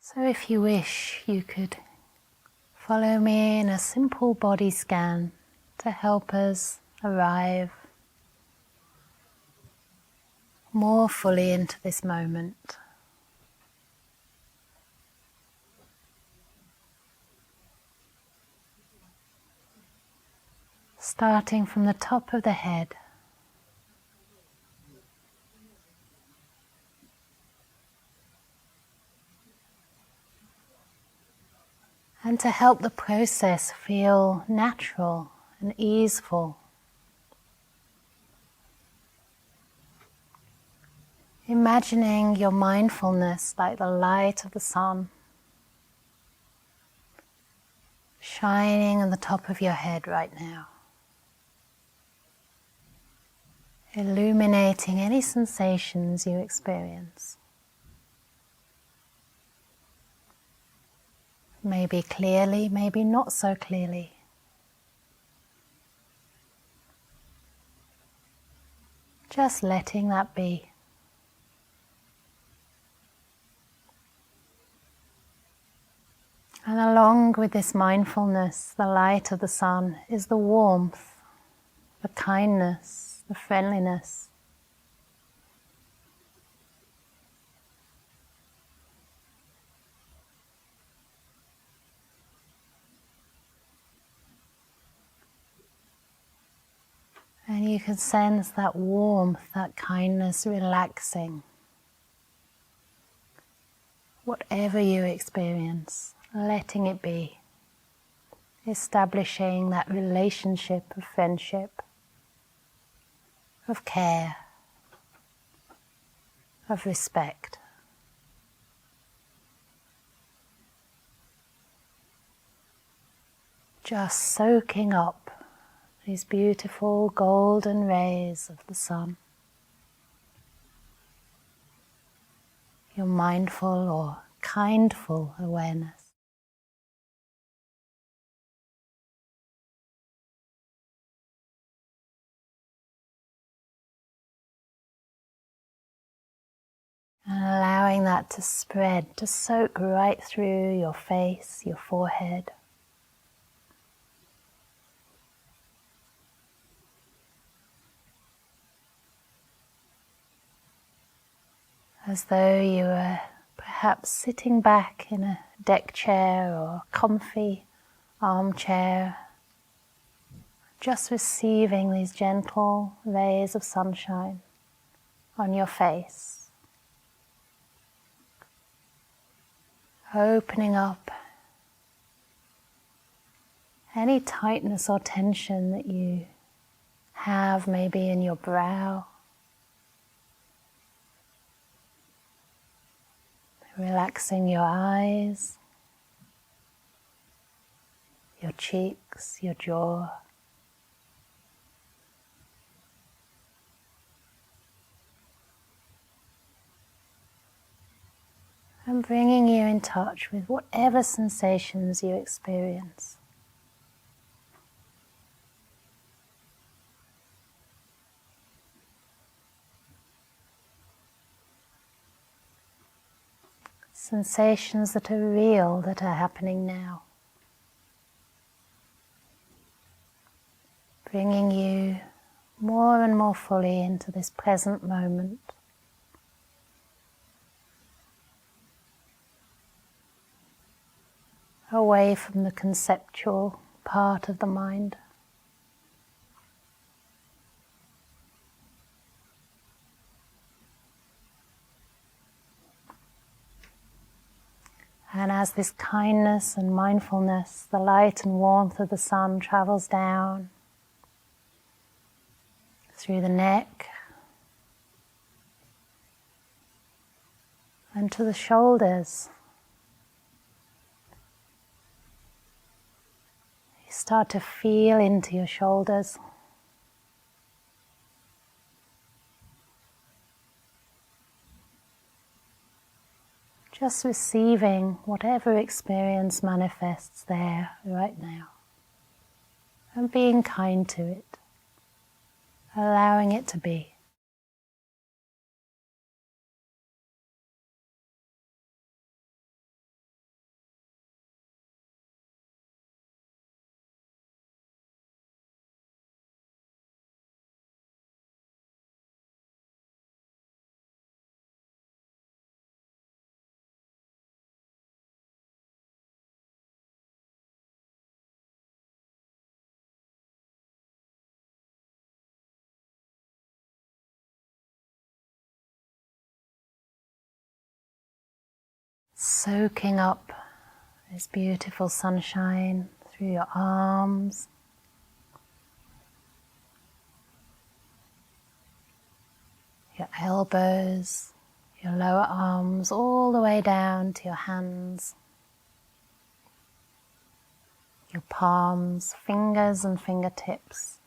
So if you wish, you could follow me in a simple body scan to help us arrive more fully into this moment. Starting from the top of the head, and to help the process feel natural and easeful. Imagining your mindfulness like the light of the sun, shining on the top of your head right now, illuminating any sensations you experience. Maybe clearly, maybe not so clearly. Just letting that be. And along with this mindfulness, the light of the sun is the warmth, the kindness, the friendliness. And you can sense that warmth, that kindness relaxing whatever you experience, letting it be, establishing that relationship of friendship, of care, of respect. Just soaking up these beautiful golden rays of the sun. Your mindful or kindful awareness. And allowing that to spread, to soak right through your face, your forehead. As though you were perhaps sitting back in a deck chair or comfy armchair, just receiving these gentle rays of sunshine on your face, opening up any tightness or tension that you have maybe in your brow. Relaxing your eyes, your cheeks, your jaw. And bringing you in touch with whatever sensations you experience. Sensations that are real, that are happening now. Bringing you more and more fully into this present moment. Away from the conceptual part of the mind. And as this kindness and mindfulness, the light and warmth of the sun travels down through the neck and to the shoulders, you start to feel into your shoulders. Just receiving whatever experience manifests there right now. And being kind to it. Allowing it to be. Soaking up this beautiful sunshine through your arms, your elbows, Your lower arms all the way down to your hands, your palms, fingers and fingertips.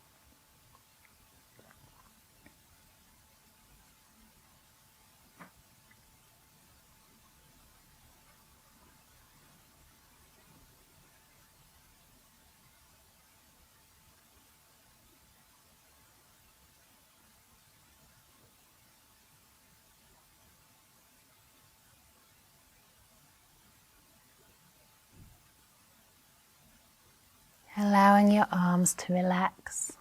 Allowing your arms to relax.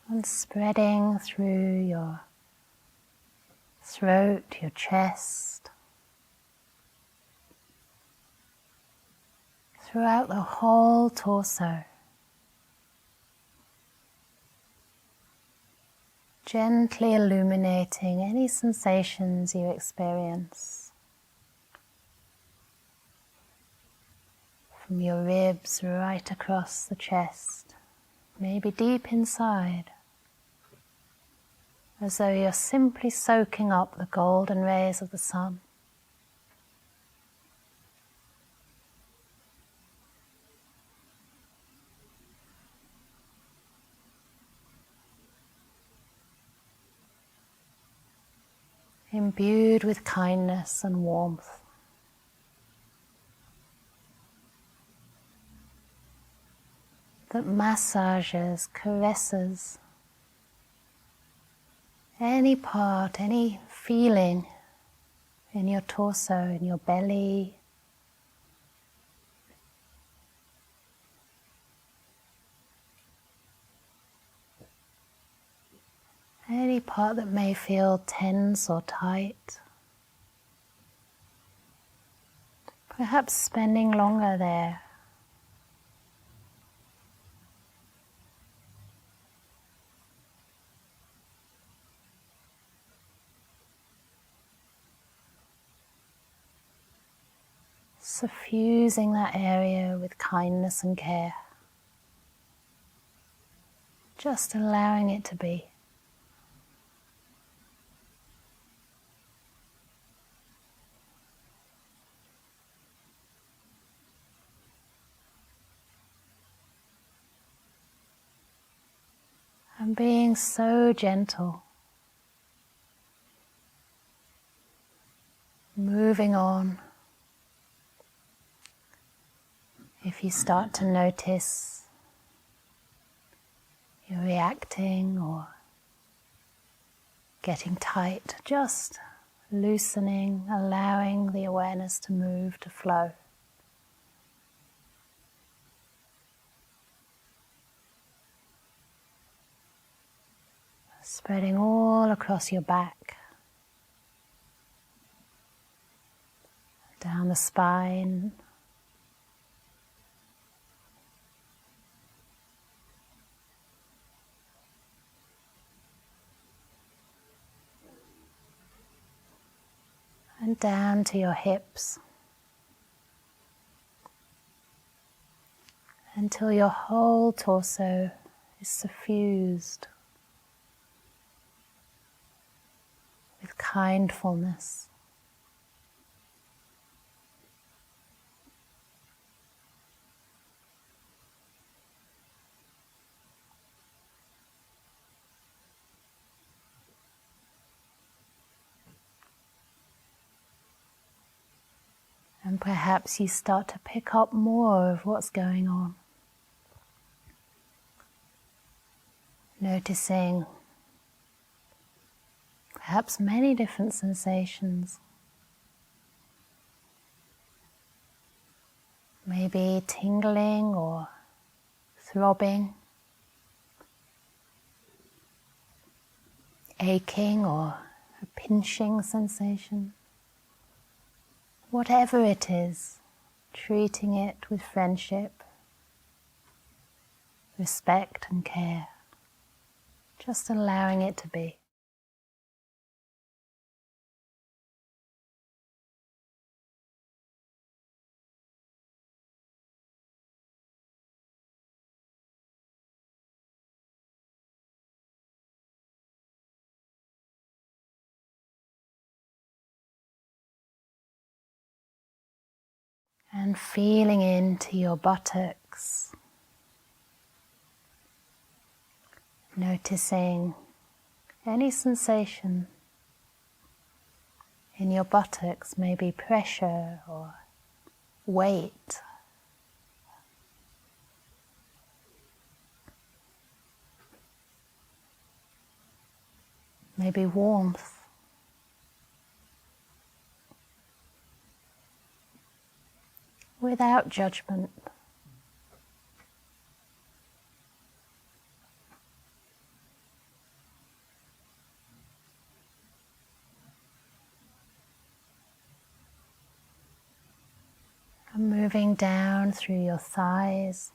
And spreading through your throat, your chest, throughout the whole torso. Gently illuminating any sensations you experience. From your ribs right across the chest, maybe deep inside, as though you're simply soaking up the golden rays of the sun. Imbued with kindness and warmth. That massages, caresses any part, any feeling in your torso, in your belly, any part that may feel tense or tight. Perhaps spending longer there. Suffusing that area with kindness and care. Just allowing it to be. And being so gentle. Moving on. If you start to notice you're reacting or getting tight, just loosening, allowing the awareness to move, to flow. Spreading all across your back, down the spine, and down to your hips, until your whole torso is suffused with kindfulness. And perhaps you start to pick up more of what's going on. Noticing perhaps many different sensations. Maybe tingling or throbbing, aching or a pinching sensation. whatever it is, treating it with friendship, respect and care, just allowing it to be. And feeling into your buttocks, noticing any sensation in your buttocks, maybe pressure or weight. Maybe warmth. Without judgment. And moving down through your thighs.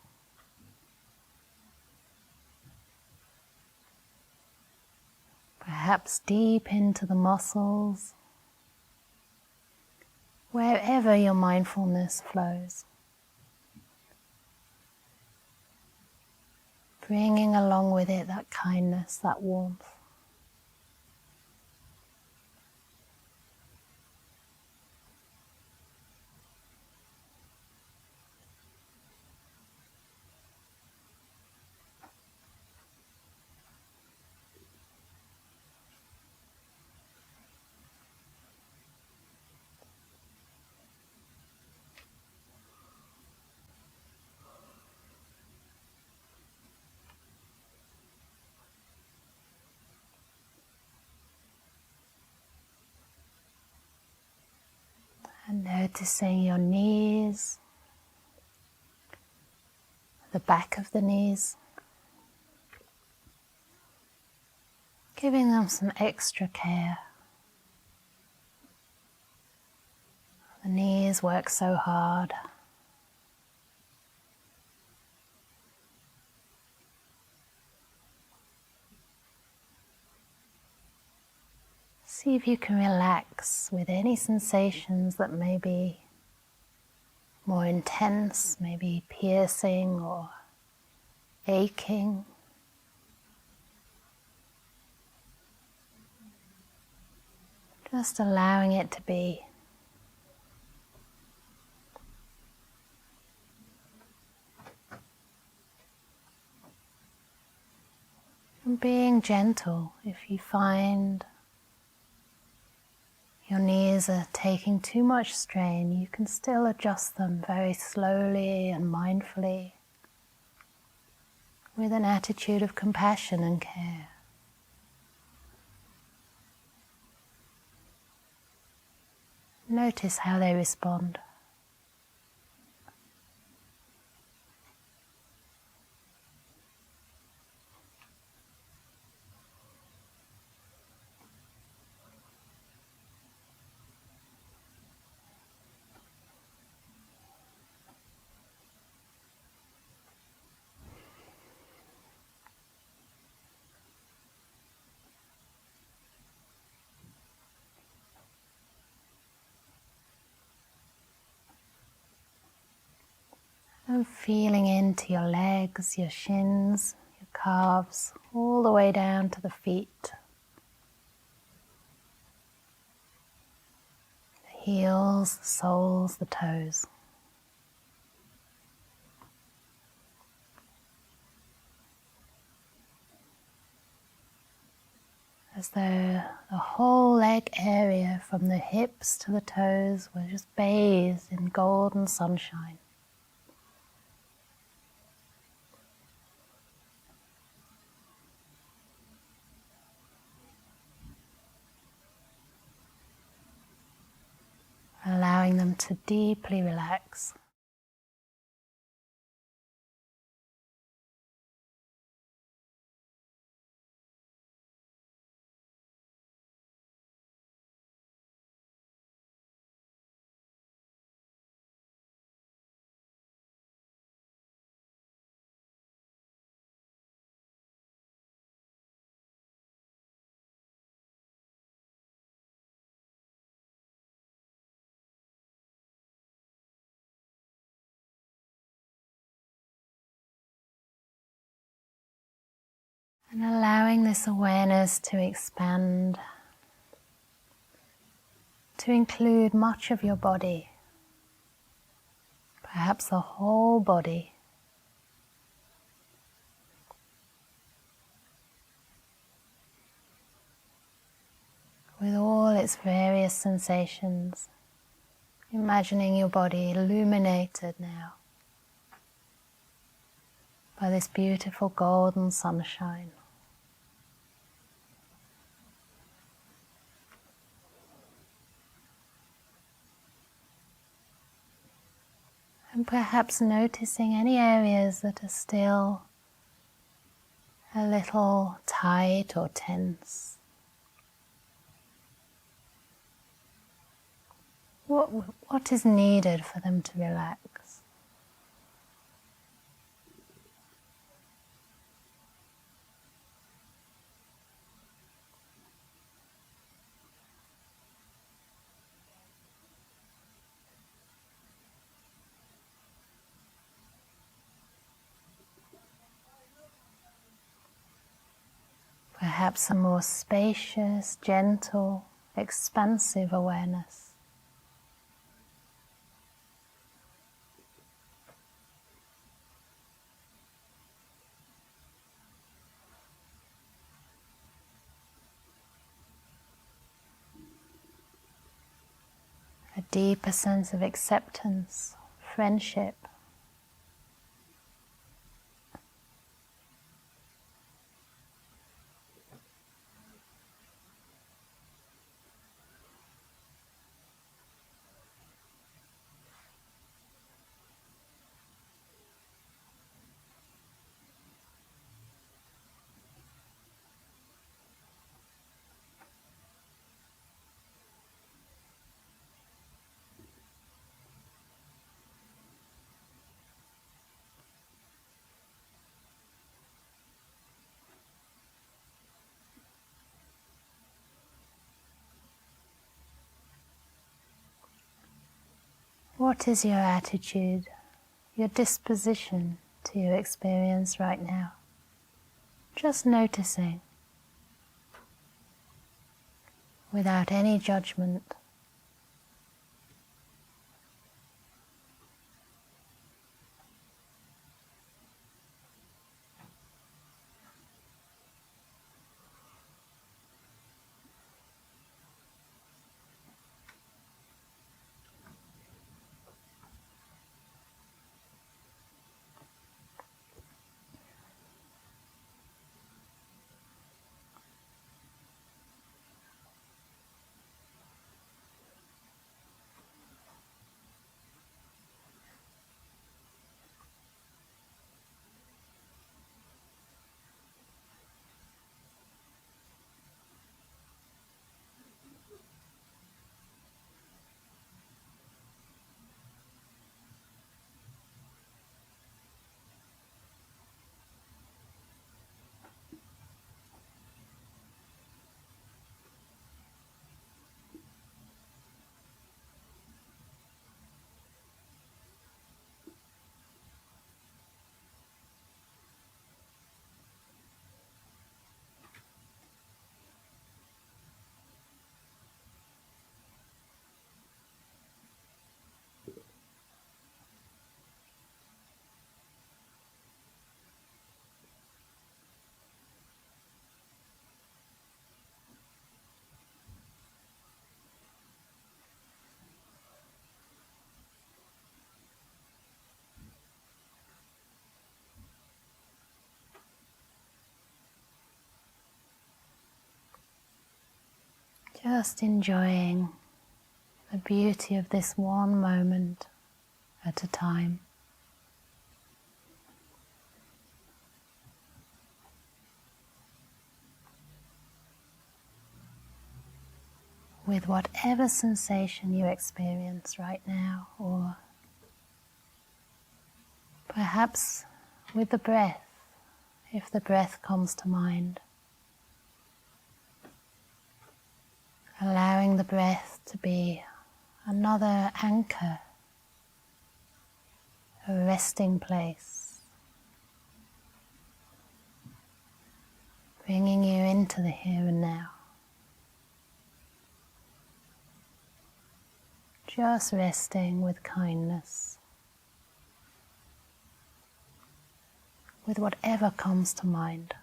Perhaps deep into the muscles. Wherever your mindfulness flows. Bringing along with it that kindness, that warmth. And noticing your knees, the back of the knees, giving them some extra care. The knees work so hard. See if you can relax with any sensations that may be more intense, maybe piercing or aching. Just allowing it to be. And being gentle if you find your knees are taking too much strain, you can still adjust them very slowly and mindfully with an attitude of compassion and care. Notice how they respond. And feeling into your legs, your shins, your calves, all the way down to the feet. The heels, the soles, the toes. As though the whole leg area from the hips to the toes were just bathed in golden sunshine. Allowing them to deeply relax. And allowing this awareness to expand, to include much of your body, perhaps the whole body. With all its various sensations, imagining your body illuminated now by this beautiful golden sunshine. And perhaps noticing any areas that are still a little tight or tense. What is needed for them to relax? Perhaps a more spacious, gentle, expansive awareness. A deeper sense of acceptance, friendship. What is your attitude, your disposition to your experience right now? Just noticing, without any judgment. Just enjoying the beauty of this one moment at a time. With whatever sensation you experience right now, or perhaps with the breath, if the breath comes to mind. Allowing the breath to be another anchor, a resting place. bringing you into the here and now. Just resting with kindness, with whatever comes to mind.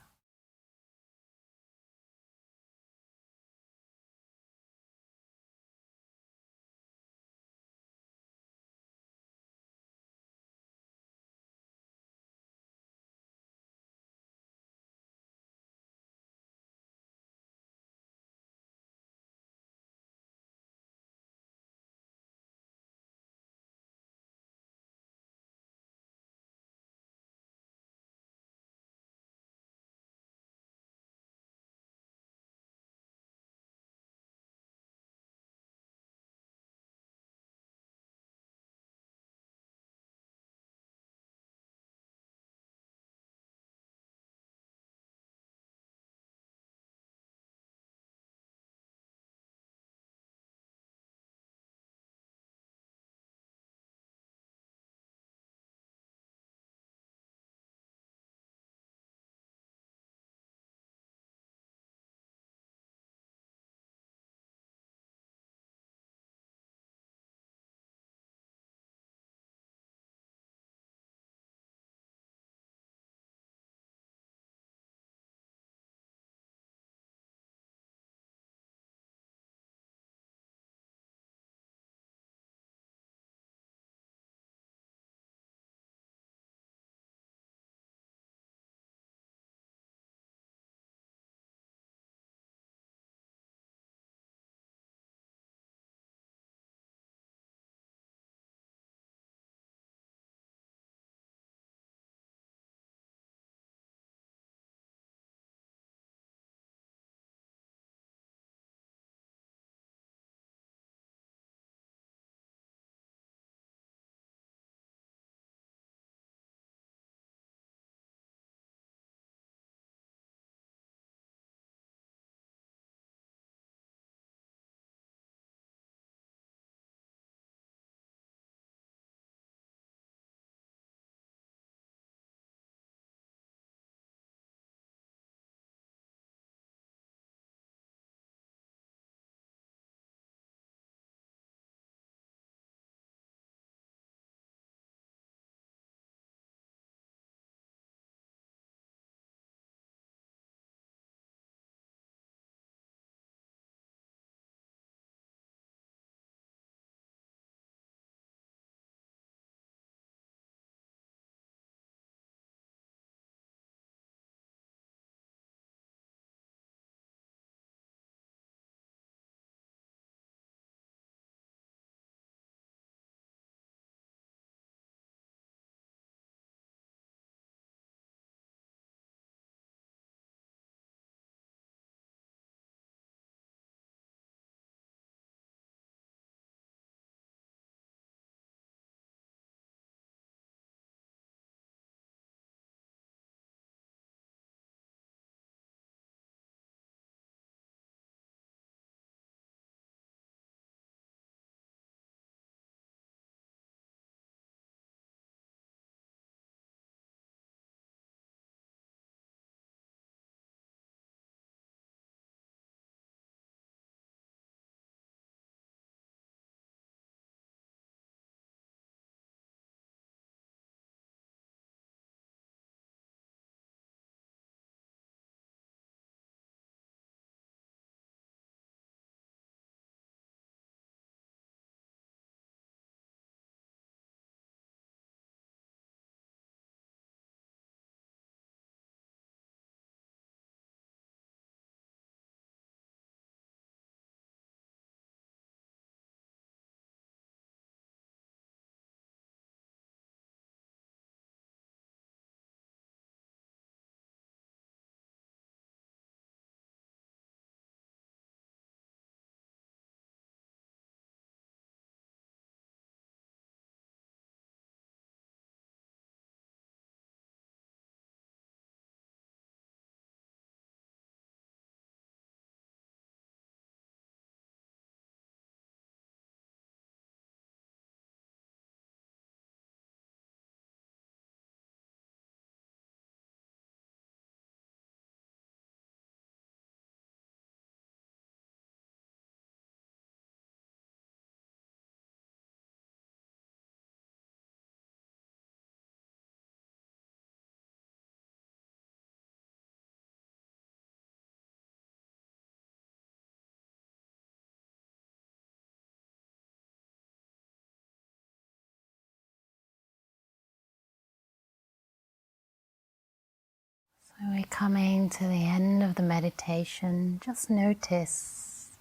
When we're coming to the end of the meditation, just notice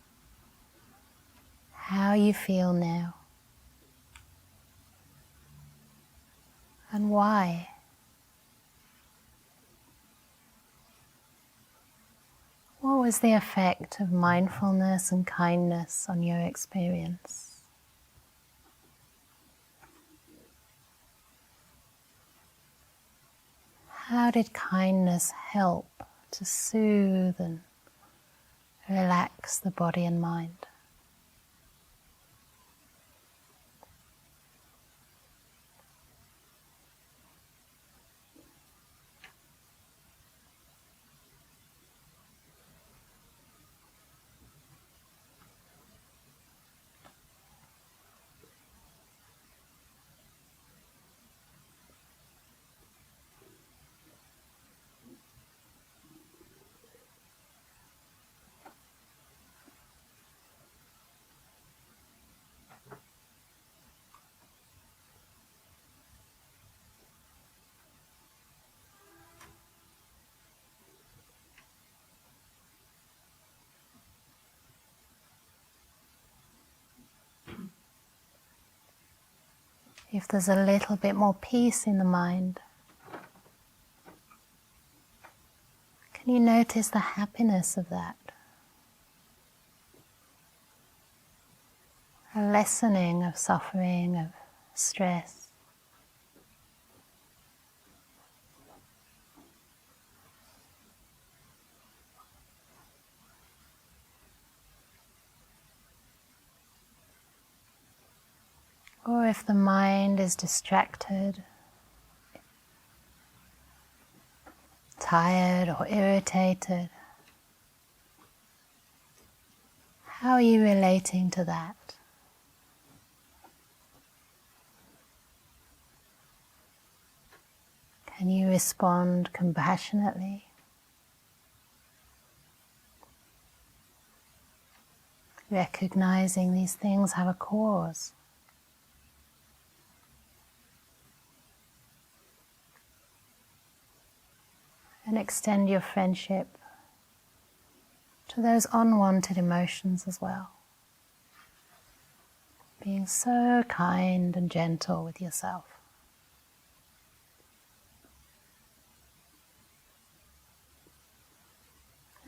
how you feel now and why. What was the effect of mindfulness and kindness on your experience? How did kindness help to soothe and relax the body and mind? If there's a little bit more peace in the mind, can you notice the happiness of that? A lessening of suffering, of stress. Or if the mind is distracted, tired or irritated, how are you relating to that? Can you respond compassionately? Recognizing these things have a cause. And extend your friendship to those unwanted emotions as well. Being so kind and gentle with yourself.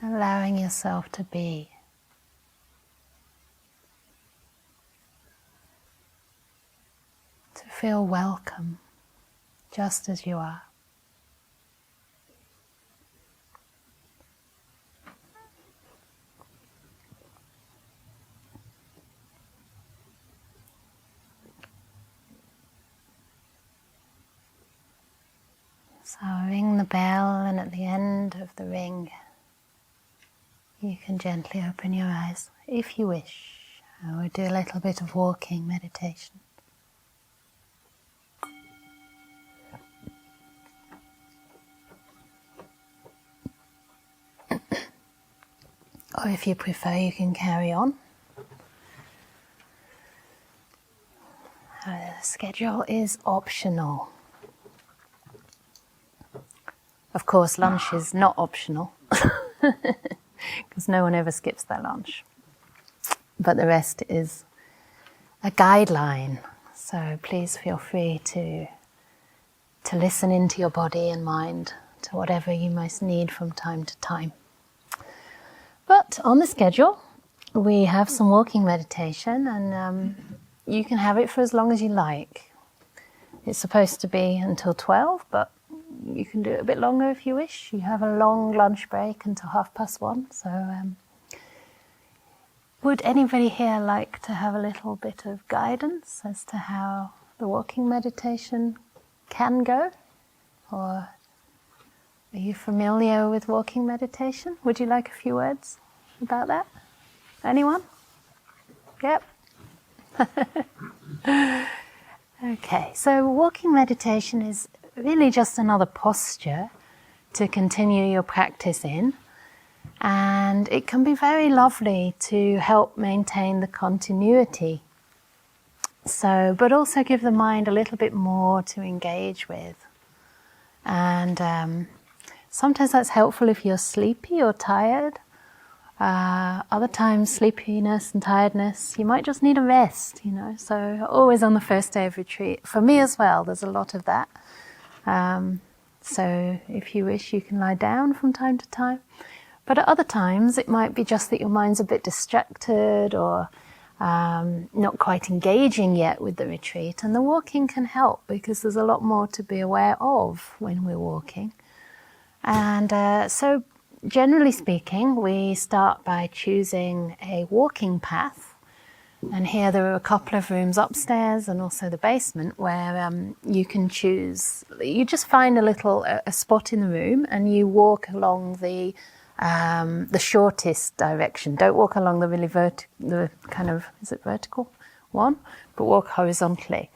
Allowing yourself to be. To feel welcome, just as you are. So ring the bell, and at the end of the ring, you can gently open your eyes if you wish. I will do a little bit of walking meditation. Or if you prefer, you can carry on. The schedule is optional. Of course, lunch is not optional, because no one ever skips their lunch. But the rest is a guideline, so please feel free to listen into your body and mind, to whatever you most need from time to time. But on the schedule, we have some walking meditation, and you can have it for as long as you like. It's supposed to be until 12, but you can do it a bit longer if you wish. You have a long lunch break until 1:30, so would anybody here like to have a little bit of guidance as to how the walking meditation can go? Or are you familiar with walking meditation? Would you like a few words about that? Anyone? Yep. Okay, so walking meditation is really just another posture to continue your practice in, and it can be very lovely to help maintain the continuity. So, but also give the mind a little bit more to engage with. And Sometimes that's helpful if you're sleepy or tired. Other times, sleepiness and tiredness, you might just need a rest, So always on the first day of retreat. For me as well, there's a lot of that. So if you wish, you can lie down from time to time. But at other times, it might be just that your mind's a bit distracted or not quite engaging yet with the retreat. And the walking can help because there's a lot more to be aware of when we're walking. And so generally speaking, we start by choosing a walking path. And here there are a couple of rooms upstairs and also the basement where you can choose. You just find a spot in the room and you walk along the shortest direction. Don't walk along the really is it vertical one? But walk horizontally.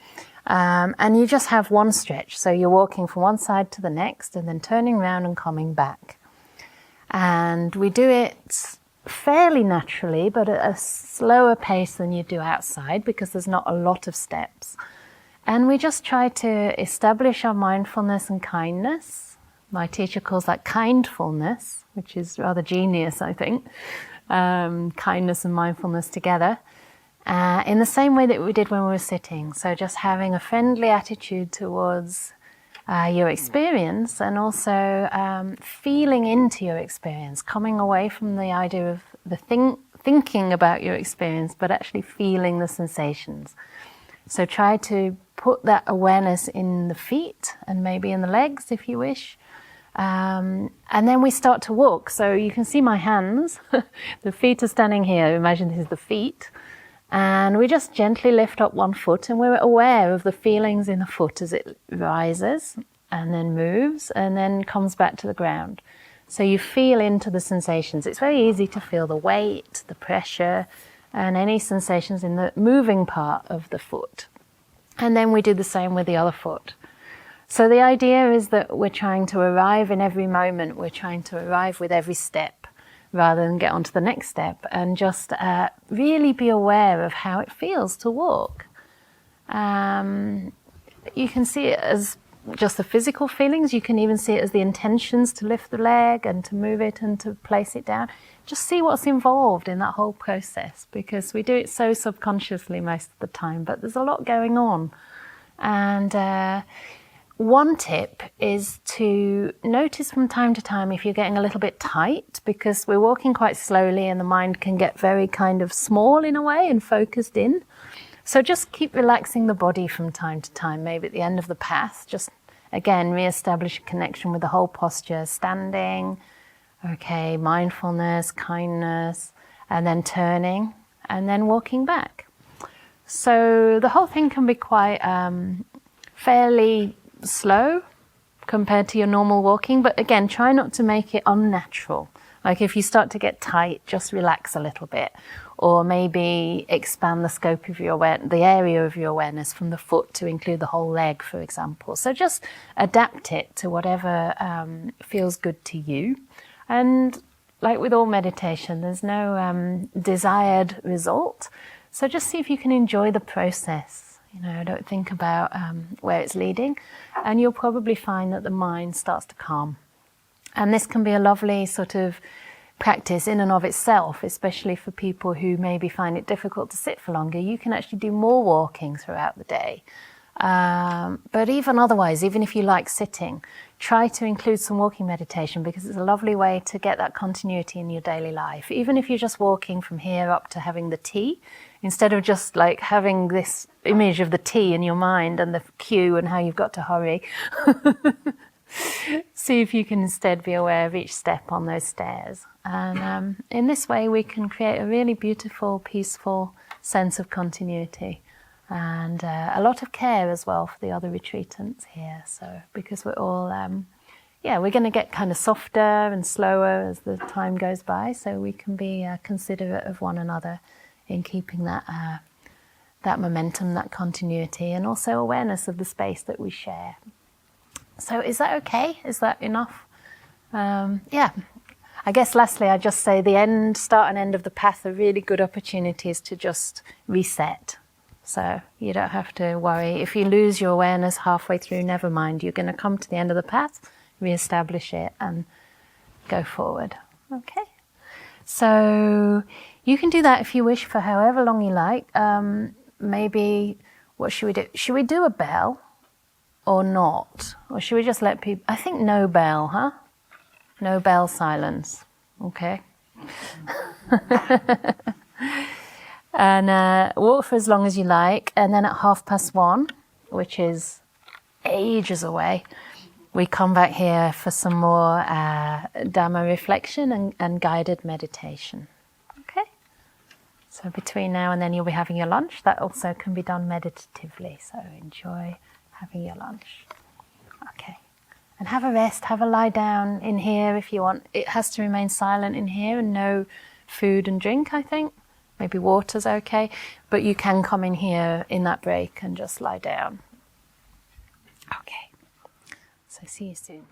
And you just have one stretch. So you're walking from one side to the next and then turning around and coming back. And we do it fairly naturally, but at a slower pace than you do outside because there's not a lot of steps. And we just try to establish our mindfulness and kindness. My teacher calls that kindfulness, which is rather genius, I think. Kindness and mindfulness together. In the same way that we did when we were sitting. So just having a friendly attitude towards your experience and also feeling into your experience, coming away from the idea of thinking about your experience, but actually feeling the sensations. So try to put that awareness in the feet and maybe in the legs if you wish. And then we start to walk. So you can see my hands. The feet are standing here. Imagine this is the feet. And we just gently lift up one foot and we're aware of the feelings in the foot as it rises and then moves and then comes back to the ground. So you feel into the sensations. It's very easy to feel the weight, the pressure, and any sensations in the moving part of the foot. And then we do the same with the other foot. So the idea is that we're trying to arrive in every moment. We're trying to arrive with every step, rather than get on to the next step, and just really be aware of how it feels to walk. You can see it as just the physical feelings. You can even see it as the intentions to lift the leg and to move it and to place it down. Just see what's involved in that whole process, because we do it so subconsciously most of the time, but there's a lot going on. And one tip is to notice from time to time if you're getting a little bit tight, because we're walking quite slowly and the mind can get very kind of small in a way and focused in. So just keep relaxing the body from time to time, maybe at the end of the path. Just, again, re-establish a connection with the whole posture, standing, okay, mindfulness, kindness, and then turning, and then walking back. So the whole thing can be quite fairly slow compared to your normal walking, but again, try not to make it unnatural. Like if you start to get tight, just relax a little bit, or maybe expand the scope of your the area of your awareness from the foot to include the whole leg, for example. So just adapt it to whatever feels good to you. And like with all meditation, there's no desired result. So just see if you can enjoy the process. Don't think about where it's leading, and you'll probably find that the mind starts to calm. And this can be a lovely sort of practice in and of itself, especially for people who maybe find it difficult to sit for longer. You can actually do more walking throughout the day. But even otherwise, even if you like sitting, try to include some walking meditation, because it's a lovely way to get that continuity in your daily life. Even if you're just walking from here up to having the tea, instead of just like having this image of the tea in your mind and the queue and how you've got to hurry, see if you can instead be aware of each step on those stairs. And in this way, we can create a really beautiful, peaceful sense of continuity. And a lot of care as well for the other retreatants here. So because we're all, we're going to get kind of softer and slower as the time goes by, so we can be considerate of one another in keeping that momentum, that continuity, and also awareness of the space that we share. So is that okay? Is that enough? I guess lastly, I just say the start and end of the path are really good opportunities to just reset. So you don't have to worry. If you lose your awareness halfway through, never mind. You're going to come to the end of the path, re-establish it and go forward. Okay, so you can do that if you wish for however long you like. Maybe, what should we do? Should we do a bell or not? Or should we just let people, I think no bell, huh? No bell, silence. Okay. And walk for as long as you like, and then at 1:30, which is ages away, we come back here for some more Dhamma reflection and guided meditation. Okay? So between now and then you'll be having your lunch. That also can be done meditatively, so enjoy having your lunch. Okay. And have a rest, have a lie down in here if you want. It has to remain silent in here and no food and drink, I think. Maybe water's okay, but you can come in here in that break and just lie down. Okay, so see you soon.